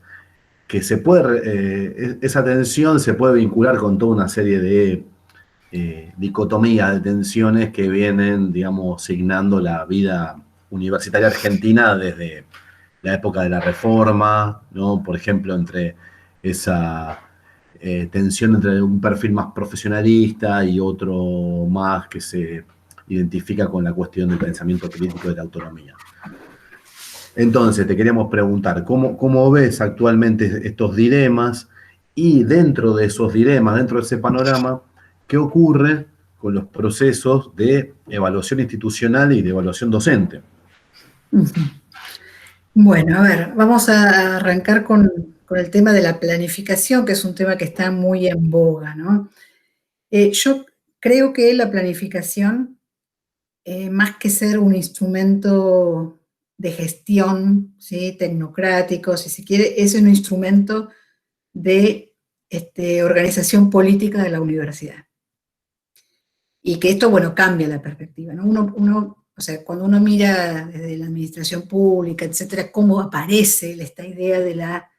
que esa tensión se puede vincular con toda una serie de dicotomías, de tensiones que vienen, digamos, signando la vida universitaria argentina desde la época de la Reforma, ¿no? Por ejemplo, entre esa tensión entre un perfil más profesionalista y otro más que se identifica con la cuestión del pensamiento crítico de la autonomía. Entonces, te queríamos preguntar, ¿cómo ves actualmente estos dilemas? Y dentro de esos dilemas, dentro de ese panorama, ¿qué ocurre con los procesos de evaluación institucional y de evaluación docente? Bueno, a ver, vamos a arrancar con el tema de la planificación, que es un tema que está muy en boga, ¿no? Yo creo que la planificación, más que ser un instrumento de gestión, ¿sí?, tecnocrático, si se quiere, es un instrumento de organización política de la universidad. Y que esto, bueno, cambia la perspectiva, ¿no? O sea, cuando uno mira desde la administración pública, etcétera, cómo aparece esta idea de la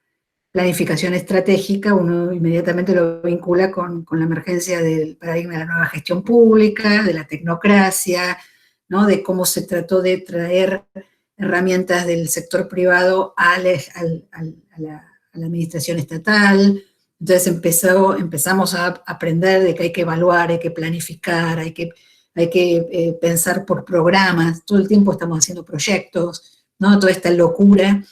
planificación estratégica, uno inmediatamente lo vincula con la emergencia del paradigma de la nueva gestión pública, de la tecnocracia, ¿no?, de cómo se trató de traer herramientas del sector privado a la administración estatal. Entonces empezamos a aprender de que hay que evaluar, hay que planificar, hay que pensar por programas, todo el tiempo estamos haciendo proyectos, ¿no? Toda esta locura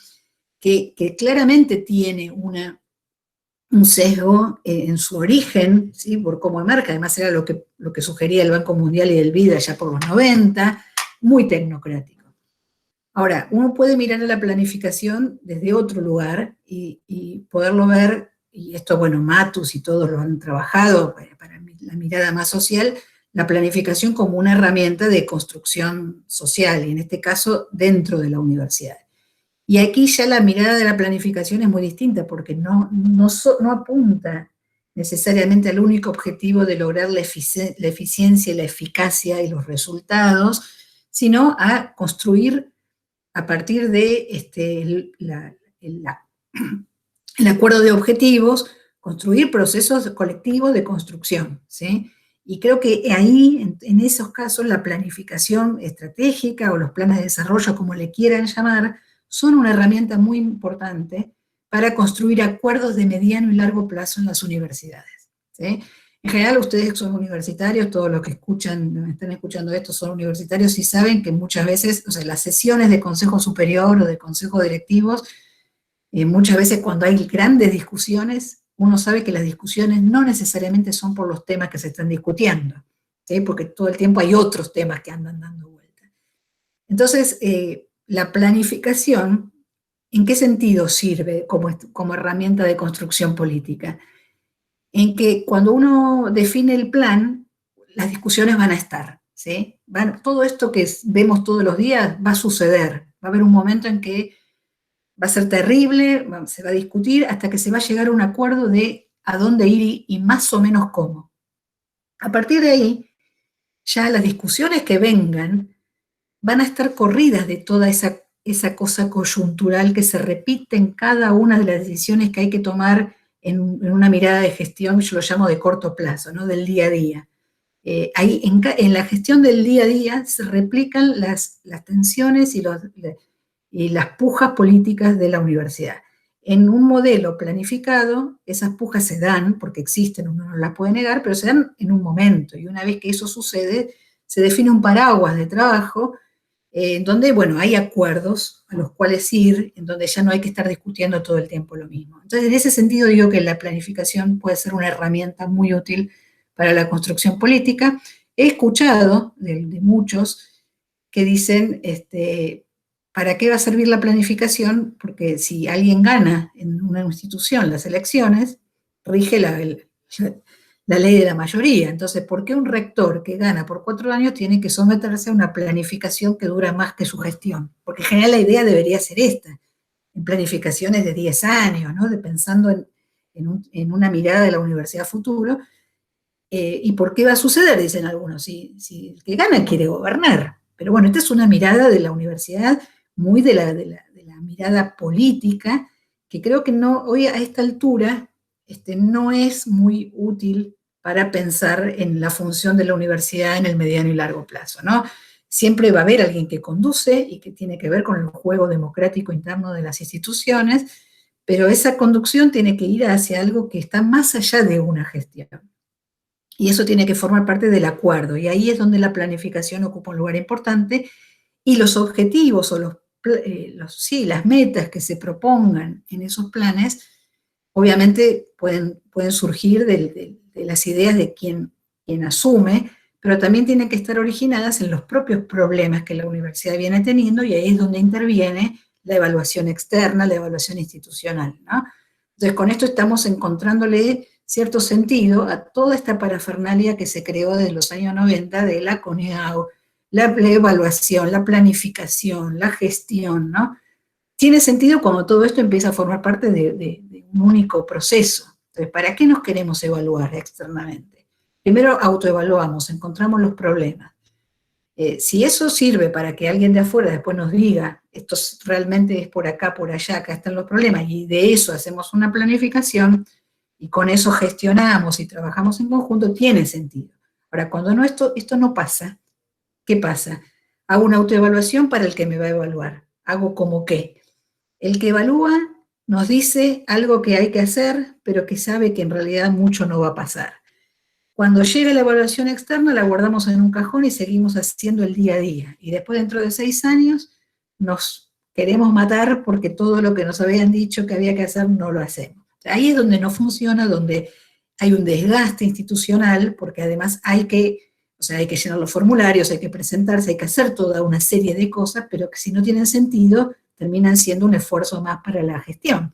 que claramente tiene un sesgo en su origen, ¿sí?, por cómo emerge. Además era lo que sugería el Banco Mundial y el BID allá por los 90, muy tecnocrático. Ahora, uno puede mirar a la planificación desde otro lugar y poderlo ver, y esto, bueno, Matus y todos lo han trabajado para la mirada más social, la planificación como una herramienta de construcción social, y en este caso dentro de la universidad. Y aquí ya la mirada de la planificación es muy distinta, porque no apunta necesariamente al único objetivo de lograr la eficiencia y la eficacia y los resultados, sino a construir a partir de el acuerdo de objetivos, construir procesos colectivos de construcción, ¿sí? Y creo que ahí, en esos casos, la planificación estratégica o los planes de desarrollo, como le quieran llamar, son una herramienta muy importante para construir acuerdos de mediano y largo plazo en las universidades, ¿sí? En general, ustedes son universitarios, todos los que están escuchando esto son universitarios y saben que muchas veces, o sea, las sesiones de consejo superior o de consejo directivos, muchas veces cuando hay grandes discusiones, uno sabe que las discusiones no necesariamente son por los temas que se están discutiendo, ¿sí?, porque todo el tiempo hay otros temas que andan dando vuelta. Entonces, la planificación, ¿en qué sentido sirve como herramienta de construcción política? En que cuando uno define el plan, las discusiones van a estar, ¿sí? Todo esto que vemos todos los días va a suceder, va a haber un momento en que va a ser terrible, se va a discutir hasta que se va a llegar a un acuerdo de a dónde ir y más o menos cómo. A partir de ahí, ya las discusiones que vengan van a estar corridas de toda esa cosa coyuntural que se repite en cada una de las decisiones que hay que tomar en una mirada de gestión, yo lo llamo de corto plazo, ¿no?, del día a día. Ahí en la gestión del día a día se replican las tensiones y las pujas políticas de la universidad. En un modelo planificado, esas pujas se dan, porque existen, uno no las puede negar, pero se dan en un momento, y una vez que eso sucede, se define un paraguas de trabajo en donde, bueno, hay acuerdos a los cuales ir, en donde ya no hay que estar discutiendo todo el tiempo lo mismo. Entonces, en ese sentido digo que la planificación puede ser una herramienta muy útil para la construcción política. He escuchado de muchos que dicen, ¿para qué va a servir la planificación? Porque si alguien gana en una institución las elecciones, rige la ley de la mayoría. Entonces, ¿por qué un rector que gana por 4 años tiene que someterse a una planificación que dura más que su gestión? Porque en general la idea debería ser esta, en planificaciones de 10 años, ¿no?, pensando en una mirada de la universidad futuro. ¿Y por qué va a suceder? Dicen algunos, si el que gana quiere gobernar. Pero bueno, esta es una mirada de la universidad, muy de la mirada política, que creo que hoy a esta altura no es muy útil para pensar en la función de la universidad en el mediano y largo plazo, ¿no? Siempre va a haber alguien que conduce y que tiene que ver con el juego democrático interno de las instituciones, pero esa conducción tiene que ir hacia algo que está más allá de una gestión. Y eso tiene que formar parte del acuerdo, y ahí es donde la planificación ocupa un lugar importante, y los objetivos o las metas que se propongan en esos planes, obviamente pueden surgir de las ideas de quien asume, pero también tienen que estar originadas en los propios problemas que la universidad viene teniendo, y ahí es donde interviene la evaluación externa, la evaluación institucional, ¿no? Entonces, con esto estamos encontrándole cierto sentido a toda esta parafernalia que se creó desde los años 90 de la CONEAU, la evaluación, la planificación, la gestión, ¿no? Tiene sentido cuando todo esto empieza a formar parte de un único proceso. Entonces, ¿para qué nos queremos evaluar externamente? Primero autoevaluamos, encontramos los problemas. Si eso sirve para que alguien de afuera después nos diga, esto realmente es por acá, por allá, acá están los problemas, y de eso hacemos una planificación, y con eso gestionamos y trabajamos en conjunto, tiene sentido. Ahora, cuando esto no pasa, ¿qué pasa? Hago una autoevaluación para el que me va a evaluar. Hago como que el que evalúa nos dice algo que hay que hacer, pero que sabe que en realidad mucho no va a pasar. Cuando llega la evaluación externa, la guardamos en un cajón y seguimos haciendo el día a día. Y después, dentro de 6 años, nos queremos matar porque todo lo que nos habían dicho que había que hacer no lo hacemos. Ahí es donde no funciona, donde hay un desgaste institucional, porque además hay que llenar los formularios, hay que presentarse, hay que hacer toda una serie de cosas, pero que si no tienen sentido, terminan siendo un esfuerzo más para la gestión.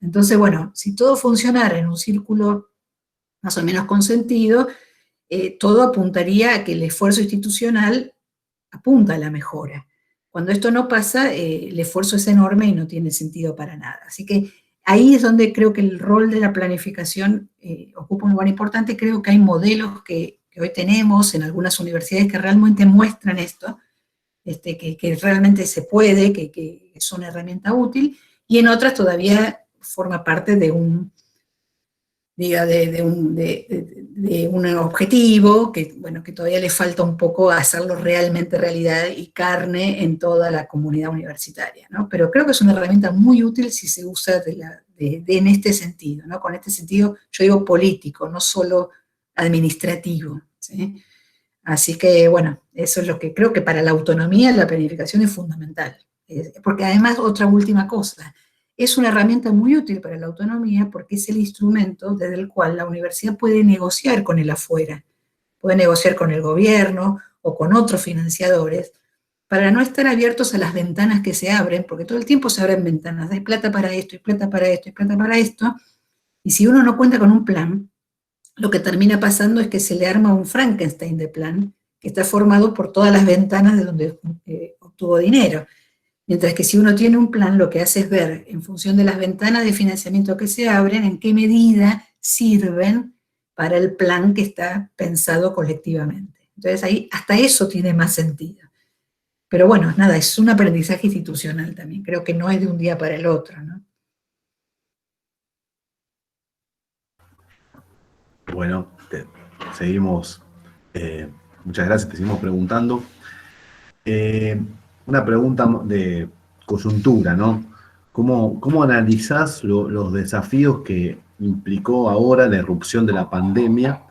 Entonces, bueno, si todo funcionara en un círculo más o menos con sentido, todo apuntaría a que el esfuerzo institucional apunta a la mejora. Cuando esto no pasa, el esfuerzo es enorme y no tiene sentido para nada. Así que ahí es donde creo que el rol de la planificación ocupa un lugar importante. Creo que hay modelos que hoy tenemos en algunas universidades que realmente muestran esto, que realmente se puede, que es una herramienta útil, y en otras todavía forma parte de un objetivo que todavía le falta un poco hacerlo realmente realidad y carne en toda la comunidad universitaria, ¿no? Pero creo que es una herramienta muy útil si se usa en este sentido, ¿no? Con este sentido, yo digo político, no solo administrativo, ¿sí? Así que, bueno, eso es lo que creo que para la autonomía la planificación es fundamental. Porque además, otra última cosa, es una herramienta muy útil para la autonomía porque es el instrumento desde el cual la universidad puede negociar con el afuera, puede negociar con el gobierno o con otros financiadores, para no estar abiertos a las ventanas que se abren, porque todo el tiempo se abren ventanas, hay plata para esto, hay plata para esto, hay plata para esto, y si uno no cuenta con un plan, lo que termina pasando es que se le arma un Frankenstein de plan, que está formado por todas las ventanas de donde obtuvo dinero. Mientras que si uno tiene un plan, lo que hace es ver, en función de las ventanas de financiamiento que se abren, en qué medida sirven para el plan que está pensado colectivamente. Entonces ahí hasta eso tiene más sentido. Pero bueno, nada, es un aprendizaje institucional también. Creo que no es de un día para el otro, ¿no? Bueno, seguimos, muchas gracias, te seguimos preguntando. Una pregunta de coyuntura, ¿no? ¿Cómo analizás los desafíos que implicó ahora la irrupción de la pandemia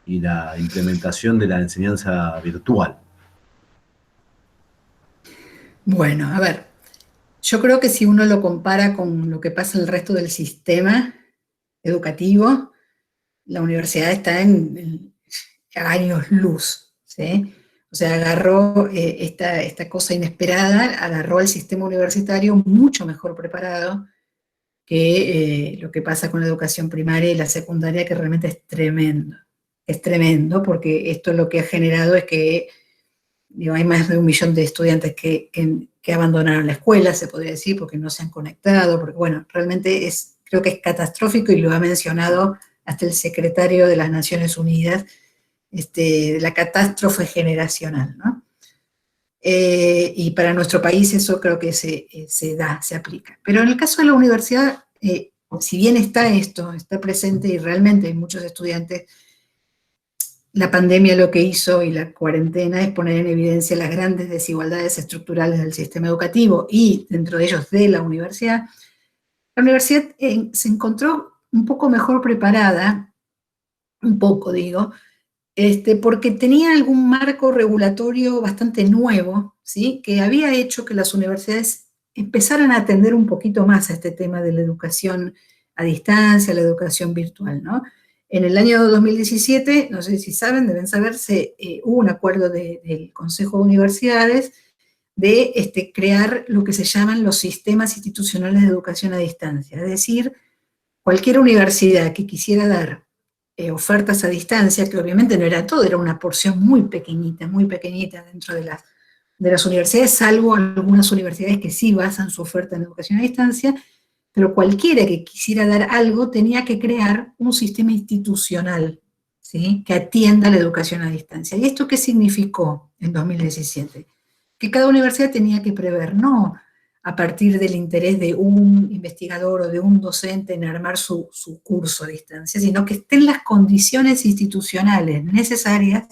y la implementación de la enseñanza virtual? Bueno, a ver, yo creo que si uno lo compara con lo que pasa en el resto del sistema educativo, la universidad está en años luz, ¿sí? O sea, agarró esta cosa inesperada, agarró al sistema universitario mucho mejor preparado que lo que pasa con la educación primaria y la secundaria, que realmente es tremendo. Es tremendo porque esto lo que ha generado es que hay más de 1 millón de estudiantes que abandonaron la escuela, se podría decir, porque no se han conectado, porque bueno, realmente creo que es catastrófico y lo ha mencionado hasta el secretario de las Naciones Unidas, la catástrofe generacional, ¿no? Y para nuestro país eso creo que se aplica. Pero en el caso de la universidad, si bien está presente y realmente hay muchos estudiantes, la pandemia lo que hizo y la cuarentena es poner en evidencia las grandes desigualdades estructurales del sistema educativo y dentro de ellos de la universidad, La universidad se encontró un poco mejor preparada, un poco digo, porque tenía algún marco regulatorio bastante nuevo, ¿sí? Que había hecho que las universidades empezaran a atender un poquito más a este tema de la educación a distancia, la educación virtual, ¿no? En el año 2017, no sé si saben, deben saber, hubo un acuerdo del Consejo de Universidades de crear lo que se llaman los sistemas institucionales de educación a distancia, es decir, cualquier universidad que quisiera dar ofertas a distancia, que obviamente no era todo, era una porción muy pequeñita dentro de las universidades, salvo algunas universidades que sí basan su oferta en educación a distancia, pero cualquiera que quisiera dar algo tenía que crear un sistema institucional, ¿sí? Que atienda la educación a distancia. ¿Y esto qué significó en 2017? Que cada universidad tenía que prever, no a partir del interés de un investigador o de un docente en armar su curso a distancia, sino que estén las condiciones institucionales necesarias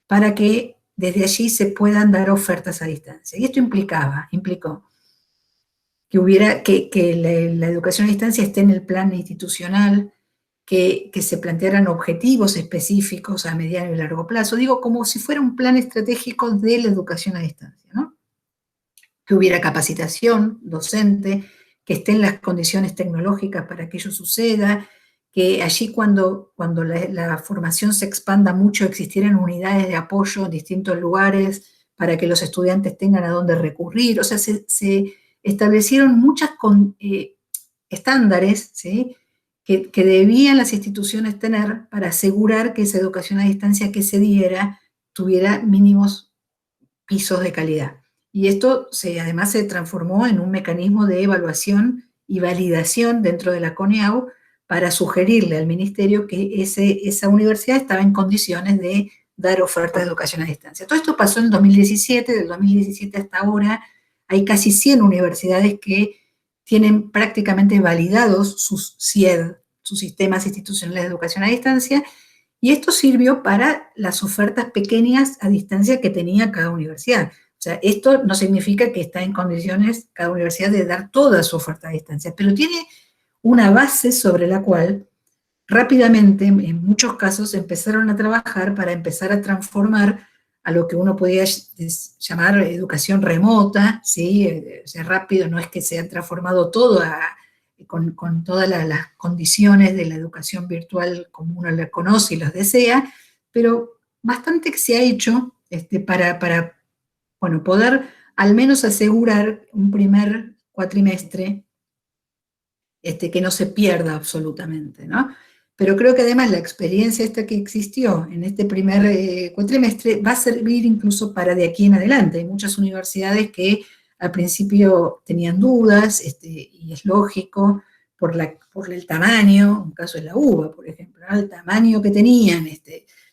para que desde allí se puedan dar ofertas a distancia. Y esto implicó que la educación a distancia esté en el plan institucional, que se plantearan objetivos específicos a mediano y largo plazo, digo, como si fuera un plan estratégico de la educación a distancia, ¿no? Que hubiera capacitación docente, que estén las condiciones tecnológicas para que ello suceda, que allí cuando la formación se expanda mucho existieran unidades de apoyo en distintos lugares para que los estudiantes tengan a dónde recurrir. O sea, se establecieron muchos estándares, ¿sí? que debían las instituciones tener para asegurar que esa educación a distancia que se diera tuviera mínimos pisos de calidad. Y esto además se transformó en un mecanismo de evaluación y validación dentro de la CONEAU para sugerirle al ministerio que esa universidad estaba en condiciones de dar oferta de educación a distancia. Todo esto pasó en 2017, del 2017 hasta ahora hay casi 100 universidades que tienen prácticamente validados sus SIED, sus sistemas institucionales de educación a distancia, y esto sirvió para las ofertas pequeñas a distancia que tenía cada universidad. O sea, esto no significa que está en condiciones cada universidad de dar toda su oferta a distancia, pero tiene una base sobre la cual rápidamente, en muchos casos, empezaron a trabajar para empezar a transformar a lo que uno podía llamar educación remota, ¿sí? O sea, rápido, no es que se ha transformado todo con todas las condiciones de la educación virtual como uno la conoce y los desea, pero bastante que se ha hecho para bueno, poder al menos asegurar un primer cuatrimestre que no se pierda absolutamente, ¿no? Pero creo que además la experiencia esta que existió en este primer cuatrimestre va a servir incluso para de aquí en adelante. Hay muchas universidades que al principio tenían dudas, y es lógico, por el tamaño, un caso es la UBA, por ejemplo, ¿no? El tamaño que tenían,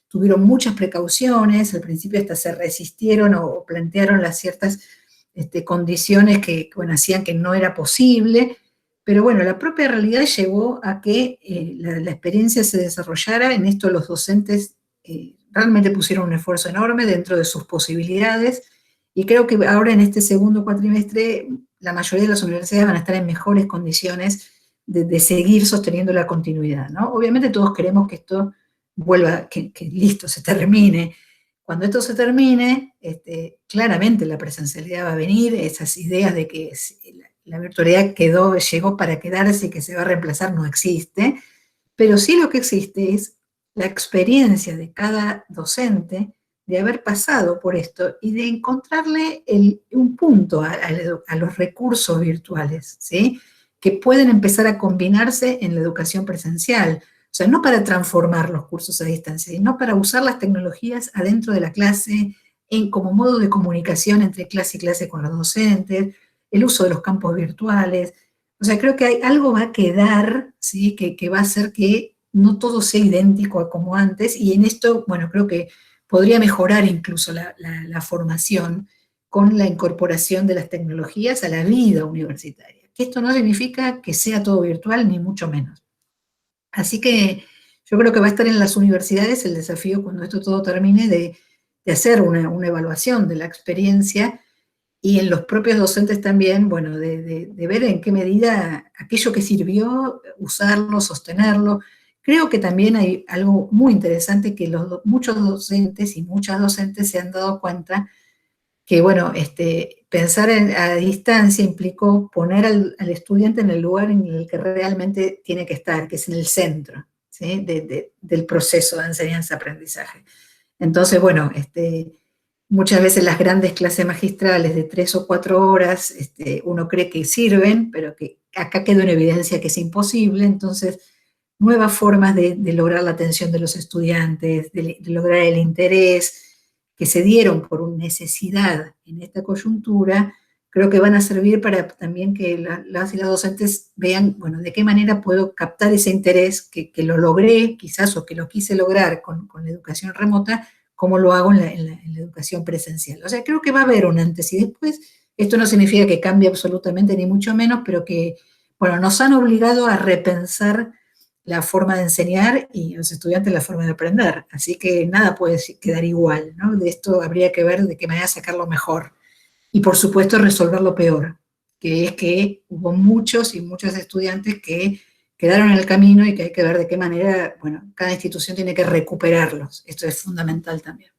tuvieron muchas precauciones, al principio hasta se resistieron o plantearon las ciertas condiciones que bueno, hacían que no era posible, pero bueno, la propia realidad llevó a que la experiencia se desarrollara. En esto los docentes realmente pusieron un esfuerzo enorme dentro de sus posibilidades, y creo que ahora en este segundo cuatrimestre la mayoría de las universidades van a estar en mejores condiciones de seguir sosteniendo la continuidad, ¿no? Obviamente todos queremos que esto vuelva, que listo, se termine. Cuando esto se termine, claramente la presencialidad va a venir, esas ideas de que la virtualidad llegó para quedarse y que se va a reemplazar no existe, pero sí lo que existe es la experiencia de cada docente de haber pasado por esto y de encontrarle un punto a los recursos virtuales, ¿sí? Que pueden empezar a combinarse en la educación presencial. O sea, no para transformar los cursos a distancia, sino para usar las tecnologías adentro de la clase, como modo de comunicación entre clase y clase con los docentes, el uso de los campos virtuales. O sea, creo que algo va a quedar, ¿sí? Que va a hacer que no todo sea idéntico a como antes, y en esto, bueno, creo que podría mejorar incluso la formación con la incorporación de las tecnologías a la vida universitaria. Que esto no significa que sea todo virtual, ni mucho menos. Así que yo creo que va a estar en las universidades el desafío, cuando esto todo termine, de hacer una evaluación de la experiencia y en los propios docentes también, bueno, de ver en qué medida aquello que sirvió, usarlo, sostenerlo. Creo que también hay algo muy interesante que muchos docentes y muchas docentes se han dado cuenta que, bueno, pensar a distancia implicó poner al estudiante en el lugar en el que realmente tiene que estar, que es en el centro, ¿sí? Del proceso de enseñanza-aprendizaje. Entonces, bueno, muchas veces las grandes clases magistrales de 3 o 4 horas, uno cree que sirven, pero que acá quedó en evidencia que es imposible. Entonces, nuevas formas de lograr la atención de los estudiantes, de lograr el interés que se dieron por una necesidad en esta coyuntura, creo que van a servir para también que las y las docentes vean, bueno, de qué manera puedo captar ese interés que lo logré quizás o que lo quise lograr con la educación remota, cómo lo hago en la educación presencial. O sea, creo que va a haber un antes y después. Esto no significa que cambie absolutamente, ni mucho menos, pero que, bueno, nos han obligado a repensar la forma de enseñar y los estudiantes la forma de aprender. Así que nada puede quedar igual, ¿no? De esto habría que ver de qué manera sacarlo mejor. Y por supuesto resolver lo peor, que es que hubo muchos y muchas estudiantes que quedaron en el camino y que hay que ver de qué manera, bueno, cada institución tiene que recuperarlos. Esto es fundamental también.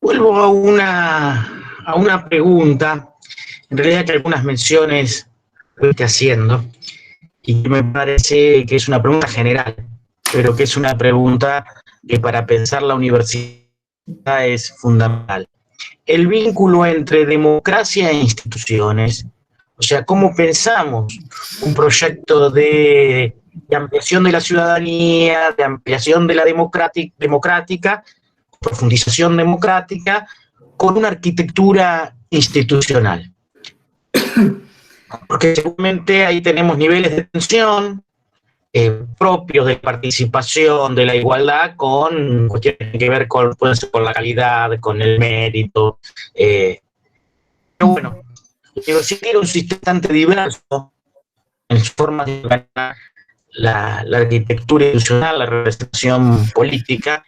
Vuelvo a una pregunta, en realidad que algunas menciones fuiste haciendo, y me parece que es una pregunta general, pero que es una pregunta que para pensar la universidad es fundamental. El vínculo entre democracia e instituciones, o sea, cómo pensamos un proyecto de ampliación de la ciudadanía, de ampliación de la democrática, profundización democrática, con una arquitectura institucional. Porque seguramente ahí tenemos niveles de tensión propios de participación, de la igualdad, con cuestiones que ver con, pueden ser con la calidad, con el mérito. Pero bueno, la universidad tiene un sistema bastante diverso en su forma de organizar la arquitectura institucional, la representación política,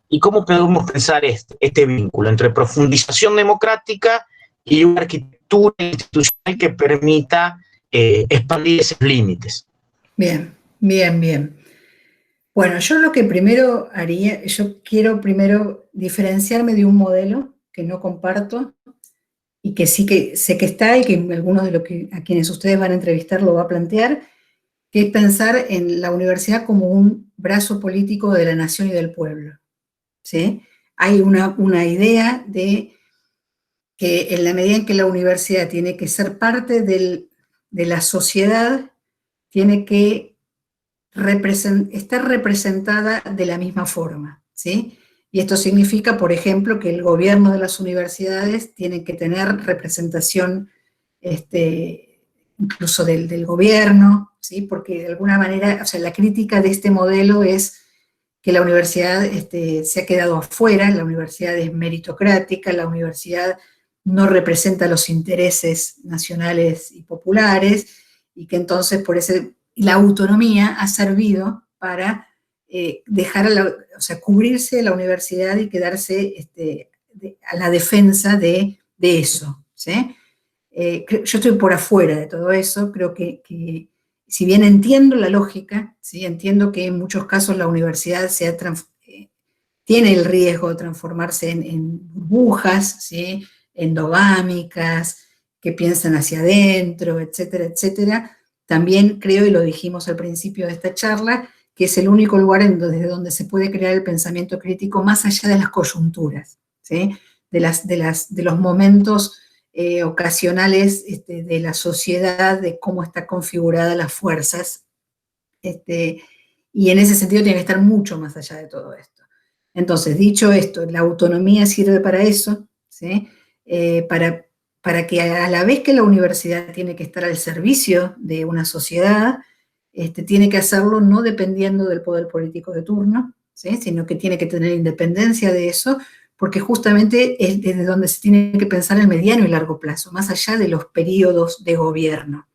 y cómo podemos pensar este vínculo entre profundización democrática y una arquitectura institucional que permita expandir esos límites. Bien, bien, bien. Bueno, yo lo que primero haría, yo quiero primero diferenciarme de un modelo que no comparto y que sí que sé que está y que algunos de los que a quienes ustedes van a entrevistar lo va a plantear, que es pensar en la universidad como un brazo político de la nación y del pueblo, ¿sí? Hay una idea de que en la medida en que la universidad tiene que ser parte de la sociedad, tiene que estar representada de la misma forma, ¿sí? Y esto significa, por ejemplo, que el gobierno de las universidades tiene que tener representación incluso del gobierno, ¿sí? Porque de alguna manera, o sea, la crítica de este modelo es que la universidad se ha quedado afuera, la universidad es meritocrática, la universidad no representa los intereses nacionales y populares, y que entonces por ese, la autonomía ha servido para dejar o sea, cubrirse la universidad y quedarse a la defensa de eso, ¿sí? Yo estoy por afuera de todo eso, creo que si bien entiendo la lógica, ¿sí? Entiendo que en muchos casos la universidad tiene el riesgo de transformarse en burbujas, ¿sí? Endogámicas, que piensan hacia adentro, etcétera, etcétera. También creo, y lo dijimos al principio de esta charla, que es el único lugar desde donde se puede crear el pensamiento crítico más allá de las coyunturas, ¿sí? De los momentos ocasionales de la sociedad, de cómo están configuradas las fuerzas, y en ese sentido tiene que estar mucho más allá de todo esto. Entonces, dicho esto, la autonomía sirve para eso, ¿sí? Para que a la vez que la universidad tiene que estar al servicio de una sociedad, tiene que hacerlo no dependiendo del poder político de turno, ¿sí? Sino que tiene que tener independencia de eso, porque justamente es desde donde se tiene que pensar el mediano y largo plazo, más allá de los periodos de gobierno.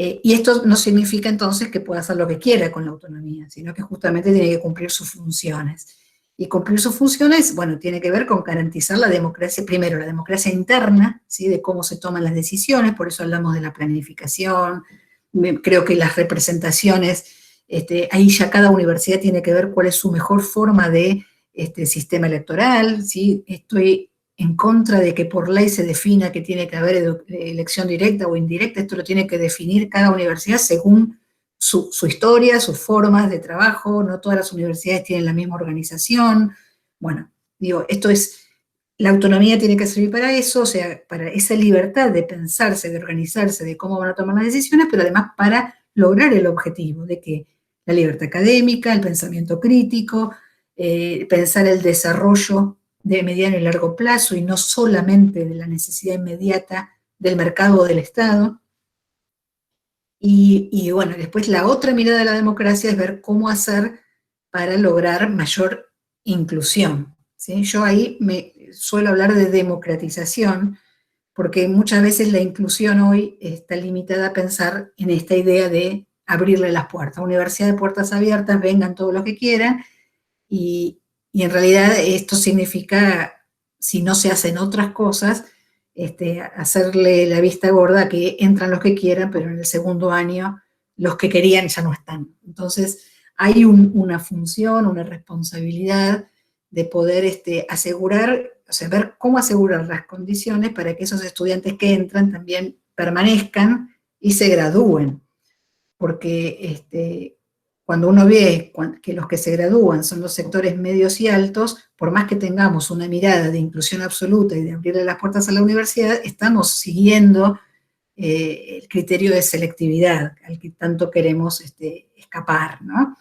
Y esto no significa entonces que pueda hacer lo que quiera con la autonomía, sino que justamente tiene que cumplir sus funciones. Y cumplir sus funciones, bueno, tiene que ver con garantizar la democracia, primero la democracia interna, ¿sí? De cómo se toman las decisiones, por eso hablamos de la planificación, creo que las representaciones, ahí ya cada universidad tiene que ver cuál es su mejor forma de sistema electoral, ¿sí? Estoy en contra de que por ley se defina que tiene que haber elección directa o indirecta, esto lo tiene que definir cada universidad según su historia, sus formas de trabajo, no todas las universidades tienen la misma organización. Bueno, digo, la autonomía tiene que servir para eso, o sea, para esa libertad de pensarse, de organizarse, de cómo van a tomar las decisiones, pero además para lograr el objetivo de que la libertad académica, el pensamiento crítico, pensar el desarrollo de mediano y largo plazo y no solamente de la necesidad inmediata del mercado o del Estado. Y bueno, después la otra mirada de la democracia es ver cómo hacer para lograr mayor inclusión, ¿sí? Yo ahí suelo hablar de democratización, porque muchas veces la inclusión hoy está limitada a pensar en esta idea de abrirle las puertas. Universidad de puertas abiertas, vengan todos los que quieran, y en realidad esto significa, si no se hacen otras cosas, hacerle la vista gorda que entran los que quieran, pero en el segundo año los que querían ya no están. Entonces hay una función, una responsabilidad de poder asegurar, o sea, ver cómo asegurar las condiciones para que esos estudiantes que entran también permanezcan y se gradúen. Porque cuando uno ve que los que se gradúan son los sectores medios y altos, por más que tengamos una mirada de inclusión absoluta y de abrirle las puertas a la universidad, estamos siguiendo el criterio de selectividad al que tanto queremos escapar, ¿no?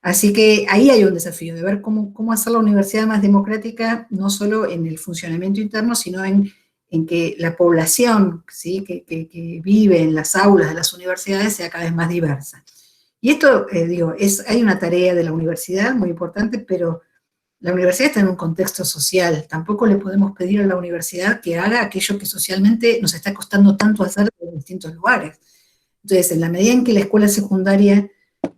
Así que ahí hay un desafío de ver cómo hacer la universidad más democrática, no solo en el funcionamiento interno, sino en que la población, ¿sí? que vive en las aulas de las universidades sea cada vez más diversa. Y esto, hay una tarea de la universidad muy importante, pero la universidad está en un contexto social. Tampoco le podemos pedir a la universidad que haga aquello que socialmente nos está costando tanto hacer en distintos lugares. Entonces, en la medida en que la escuela secundaria,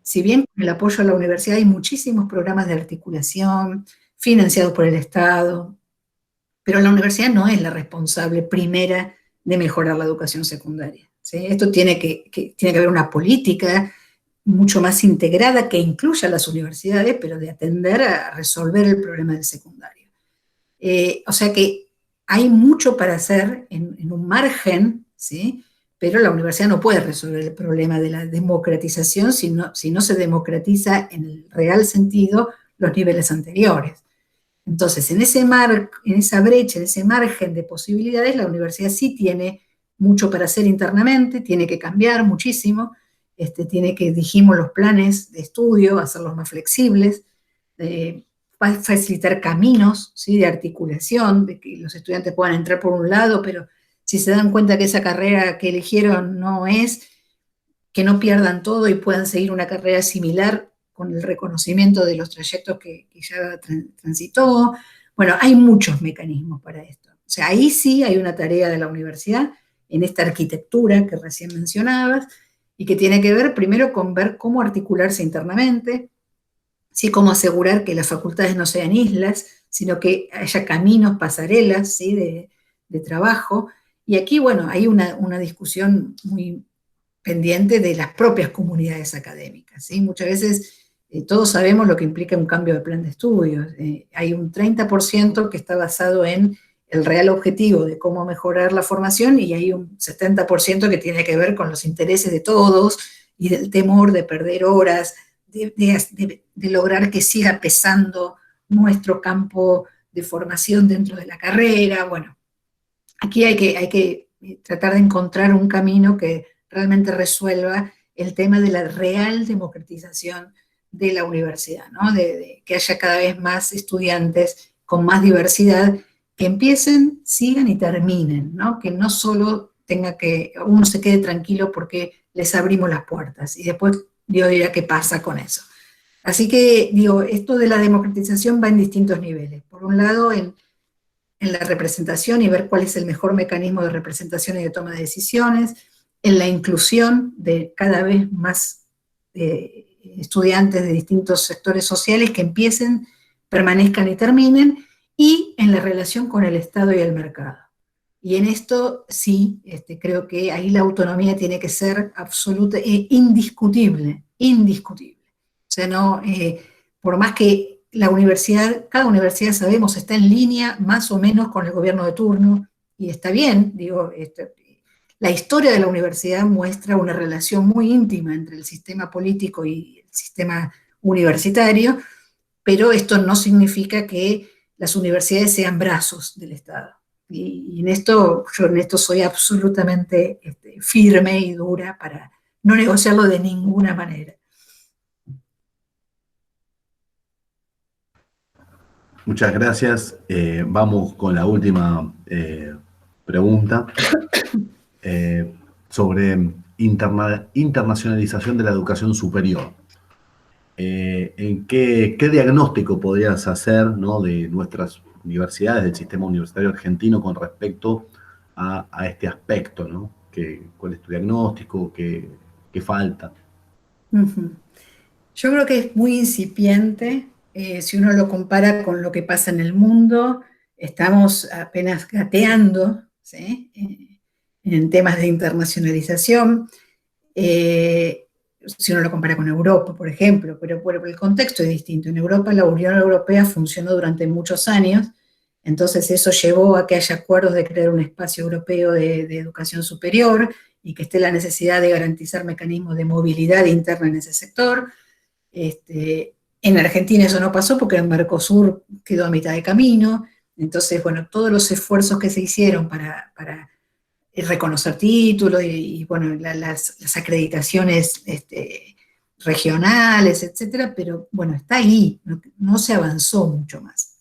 si bien con el apoyo a la universidad hay muchísimos programas de articulación financiados por el Estado, pero la universidad no es la responsable primera de mejorar la educación secundaria, ¿sí? Esto tiene que haber una política mucho más integrada que incluya a las universidades, pero de atender a resolver el problema del secundario. O sea que hay mucho para hacer en un margen, ¿sí? Pero la universidad no puede resolver el problema de la democratización si no se democratiza en el real sentido los niveles anteriores. Entonces, en esa brecha, en ese margen de posibilidades, la universidad sí tiene mucho para hacer internamente, tiene que cambiar muchísimo, tiene que, dijimos, los planes de estudio, hacerlos más flexibles, facilitar caminos, ¿sí? De articulación, de que los estudiantes puedan entrar por un lado, pero si se dan cuenta que esa carrera que eligieron no es, que no pierdan todo y puedan seguir una carrera similar con el reconocimiento de los trayectos que ya transitó. Bueno, hay muchos mecanismos para esto. O sea, ahí sí hay una tarea de la universidad en esta arquitectura que recién mencionabas y que tiene que ver primero con ver cómo articularse internamente, ¿sí? Cómo asegurar que las facultades no sean islas, sino que haya caminos, pasarelas, ¿sí? de trabajo. Y aquí, bueno, hay una discusión muy pendiente de las propias comunidades académicas, ¿sí? Muchas veces todos sabemos lo que implica un cambio de plan de estudios. Hay un 30% que está basado en el real objetivo de cómo mejorar la formación y hay un 70% que tiene que ver con los intereses de todos y del temor de perder horas, de lograr que siga pesando nuestro campo de formación dentro de la carrera. Bueno, aquí hay que tratar de encontrar un camino que realmente resuelva el tema de la real democratización de la universidad, ¿no? De que haya cada vez más estudiantes con más diversidad que empiecen, sigan y terminen, ¿no? Que no solo tenga que uno se quede tranquilo porque les abrimos las puertas y después Dios dirá qué pasa con eso. Así que, esto de la democratización va en distintos niveles. Por un lado, en la representación y ver cuál es el mejor mecanismo de representación y de toma de decisiones, en la inclusión de cada vez más estudiantes de distintos sectores sociales que empiecen, permanezcan y terminen, y en la relación con el Estado y el mercado. Y en esto sí, creo que ahí la autonomía tiene que ser absoluta e indiscutible, indiscutible. O sea, no, por más que la universidad, cada universidad sabemos está en línea más o menos con el gobierno de turno, y está bien, digo, la historia de la universidad muestra una relación muy íntima entre el sistema político y el sistema universitario, pero esto no significa que las universidades sean brazos del Estado. Y en esto, yo en esto soy absolutamente firme y dura para no negociarlo de ninguna manera. Muchas gracias. Vamos con la última pregunta sobre internacionalización de la educación superior. ¿En qué diagnóstico podrías hacer, ¿no?, de nuestras universidades, del sistema universitario argentino con respecto a este aspecto, ¿no? ¿Cuál es tu diagnóstico? ¿Qué falta? Uh-huh. Yo creo que es muy incipiente, si uno lo compara con lo que pasa en el mundo, estamos apenas gateando, ¿sí?, en temas de internacionalización. Si uno lo compara con Europa, por ejemplo, pero el contexto es distinto. En Europa la Unión Europea funcionó durante muchos años, entonces eso llevó a que haya acuerdos de crear un espacio europeo de educación superior y que esté la necesidad de garantizar mecanismos de movilidad interna en ese sector. En Argentina eso no pasó porque el Mercosur quedó a mitad de camino, entonces, bueno, todos los esfuerzos que se hicieron para reconocer títulos y bueno, las acreditaciones regionales, etcétera, pero bueno, está ahí, no se avanzó mucho más.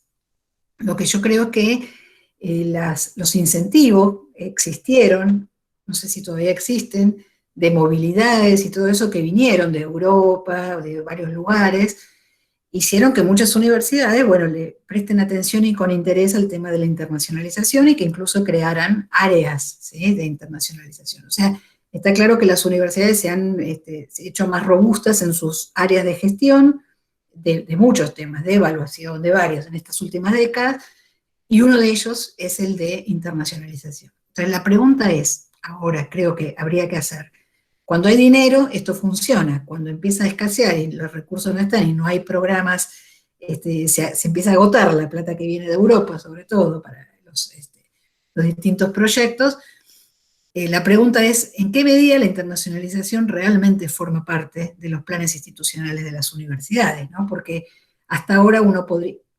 Lo que yo creo que los incentivos existieron, no sé si todavía existen, de movilidades y todo eso que vinieron de Europa, de varios lugares, hicieron que muchas universidades, bueno, le presten atención y con interés al tema de la internacionalización y que incluso crearan áreas, ¿sí?, de internacionalización. O sea, está claro que las universidades se han hecho más robustas en sus áreas de gestión de muchos temas, de evaluación, de varios en estas últimas décadas, y uno de ellos es el de internacionalización. Entonces la pregunta es, ahora creo que habría que hacer, cuando hay dinero, esto funciona. Cuando empieza a escasear y los recursos no están y no hay programas, se empieza a agotar la plata que viene de Europa, sobre todo para los distintos proyectos. La pregunta es, ¿en qué medida la internacionalización realmente forma parte de los planes institucionales de las universidades, ¿no? Porque hasta ahora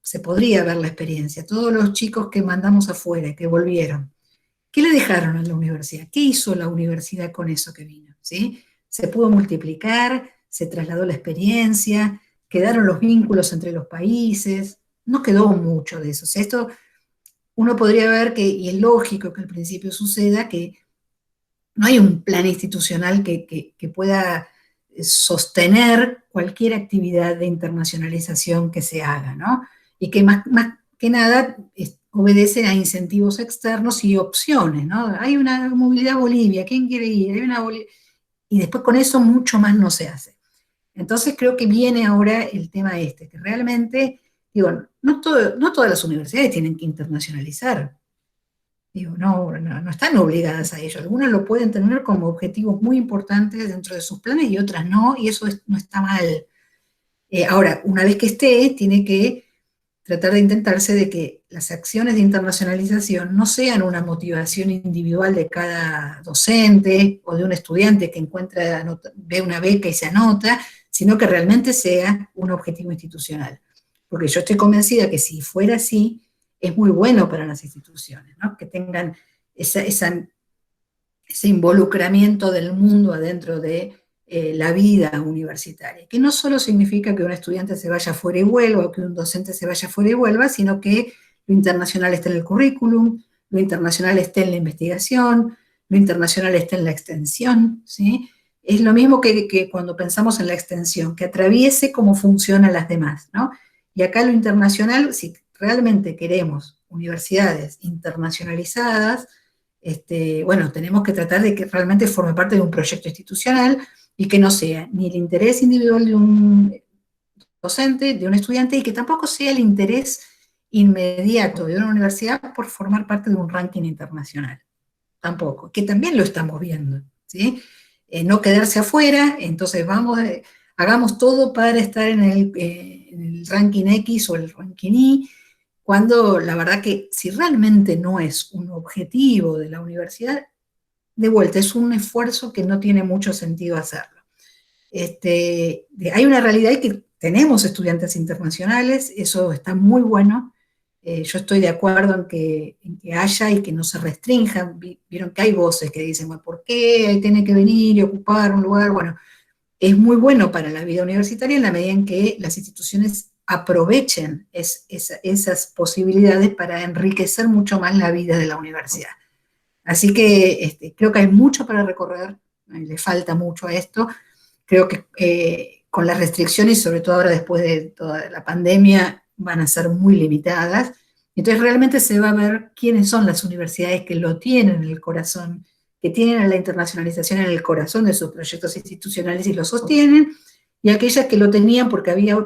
se podría ver la experiencia. Todos los chicos que mandamos afuera, que volvieron, ¿qué le dejaron a la universidad? ¿Qué hizo la universidad con eso que vino? ¿Sí? Se pudo multiplicar, se trasladó la experiencia, quedaron los vínculos entre los países, no quedó mucho de eso. O sea, esto uno podría ver que, y es lógico que al principio suceda, que no hay un plan institucional que pueda sostener cualquier actividad de internacionalización que se haga, ¿no? Y que más que nada obedece a incentivos externos y opciones, ¿no? Hay una movilidad Bolivia, ¿quién quiere ir? Hay una y después con eso mucho más no se hace. Entonces creo que viene ahora el tema que realmente, digo, no todas las universidades tienen que internacionalizar. Digo, no están obligadas a ello. Algunas lo pueden tener como objetivos muy importantes dentro de sus planes y otras no, y eso no está mal. Ahora, una vez que esté, tiene que tratar de intentarse de que las acciones de internacionalización no sean una motivación individual de cada docente o de un estudiante que ve una beca y se anota, sino que realmente sea un objetivo institucional. Porque yo estoy convencida que si fuera así, es muy bueno para las instituciones, ¿no? Que tengan ese involucramiento del mundo adentro de la vida universitaria, que no solo significa que un estudiante se vaya fuera y vuelva, o que un docente se vaya fuera y vuelva, sino que lo internacional esté en el currículum, lo internacional esté en la investigación, lo internacional esté en la extensión, ¿sí? Es lo mismo que cuando pensamos en la extensión, que atraviese cómo funcionan las demás, ¿no? Y acá lo internacional, si realmente queremos universidades internacionalizadas, bueno, tenemos que tratar de que realmente forme parte de un proyecto institucional y que no sea ni el interés individual de un docente, de un estudiante, y que tampoco sea el interés inmediato de una universidad por formar parte de un ranking internacional. Tampoco, que también lo estamos viendo, ¿sí? No quedarse afuera, entonces hagamos todo para estar en el ranking X o el ranking Y, cuando la verdad que si realmente no es un objetivo de la universidad, de vuelta, es un esfuerzo que no tiene mucho sentido hacerlo. Hay una realidad y que tenemos estudiantes internacionales, eso está muy bueno. Yo estoy de acuerdo en que haya y que no se restrinjan. Vieron que hay voces que dicen, bueno, ¿por qué tiene que venir y ocupar un lugar? Bueno, es muy bueno para la vida universitaria en la medida en que las instituciones aprovechen esas posibilidades para enriquecer mucho más la vida de la universidad. Así que creo que hay mucho para recorrer, le falta mucho a esto. Creo que con las restricciones, sobre todo ahora después de toda la pandemia, van a ser muy limitadas. Entonces realmente se va a ver quiénes son las universidades que lo tienen en el corazón, que tienen la internacionalización en el corazón de sus proyectos institucionales y lo sostienen, y aquellas que lo tenían porque había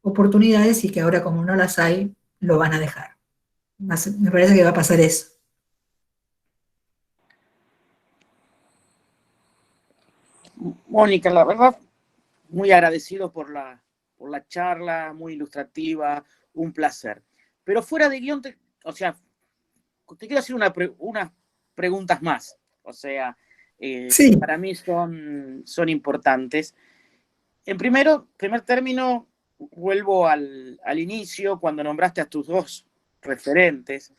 oportunidades y que ahora como no las hay, lo van a dejar. Me parece que va a pasar eso. Mónica, la verdad, muy agradecido por la charla, muy ilustrativa, un placer. Pero fuera de guión, te quiero hacer unas preguntas más. O sea, Sí. para mí son importantes. En primer término, vuelvo al inicio, cuando nombraste a tus dos referentes,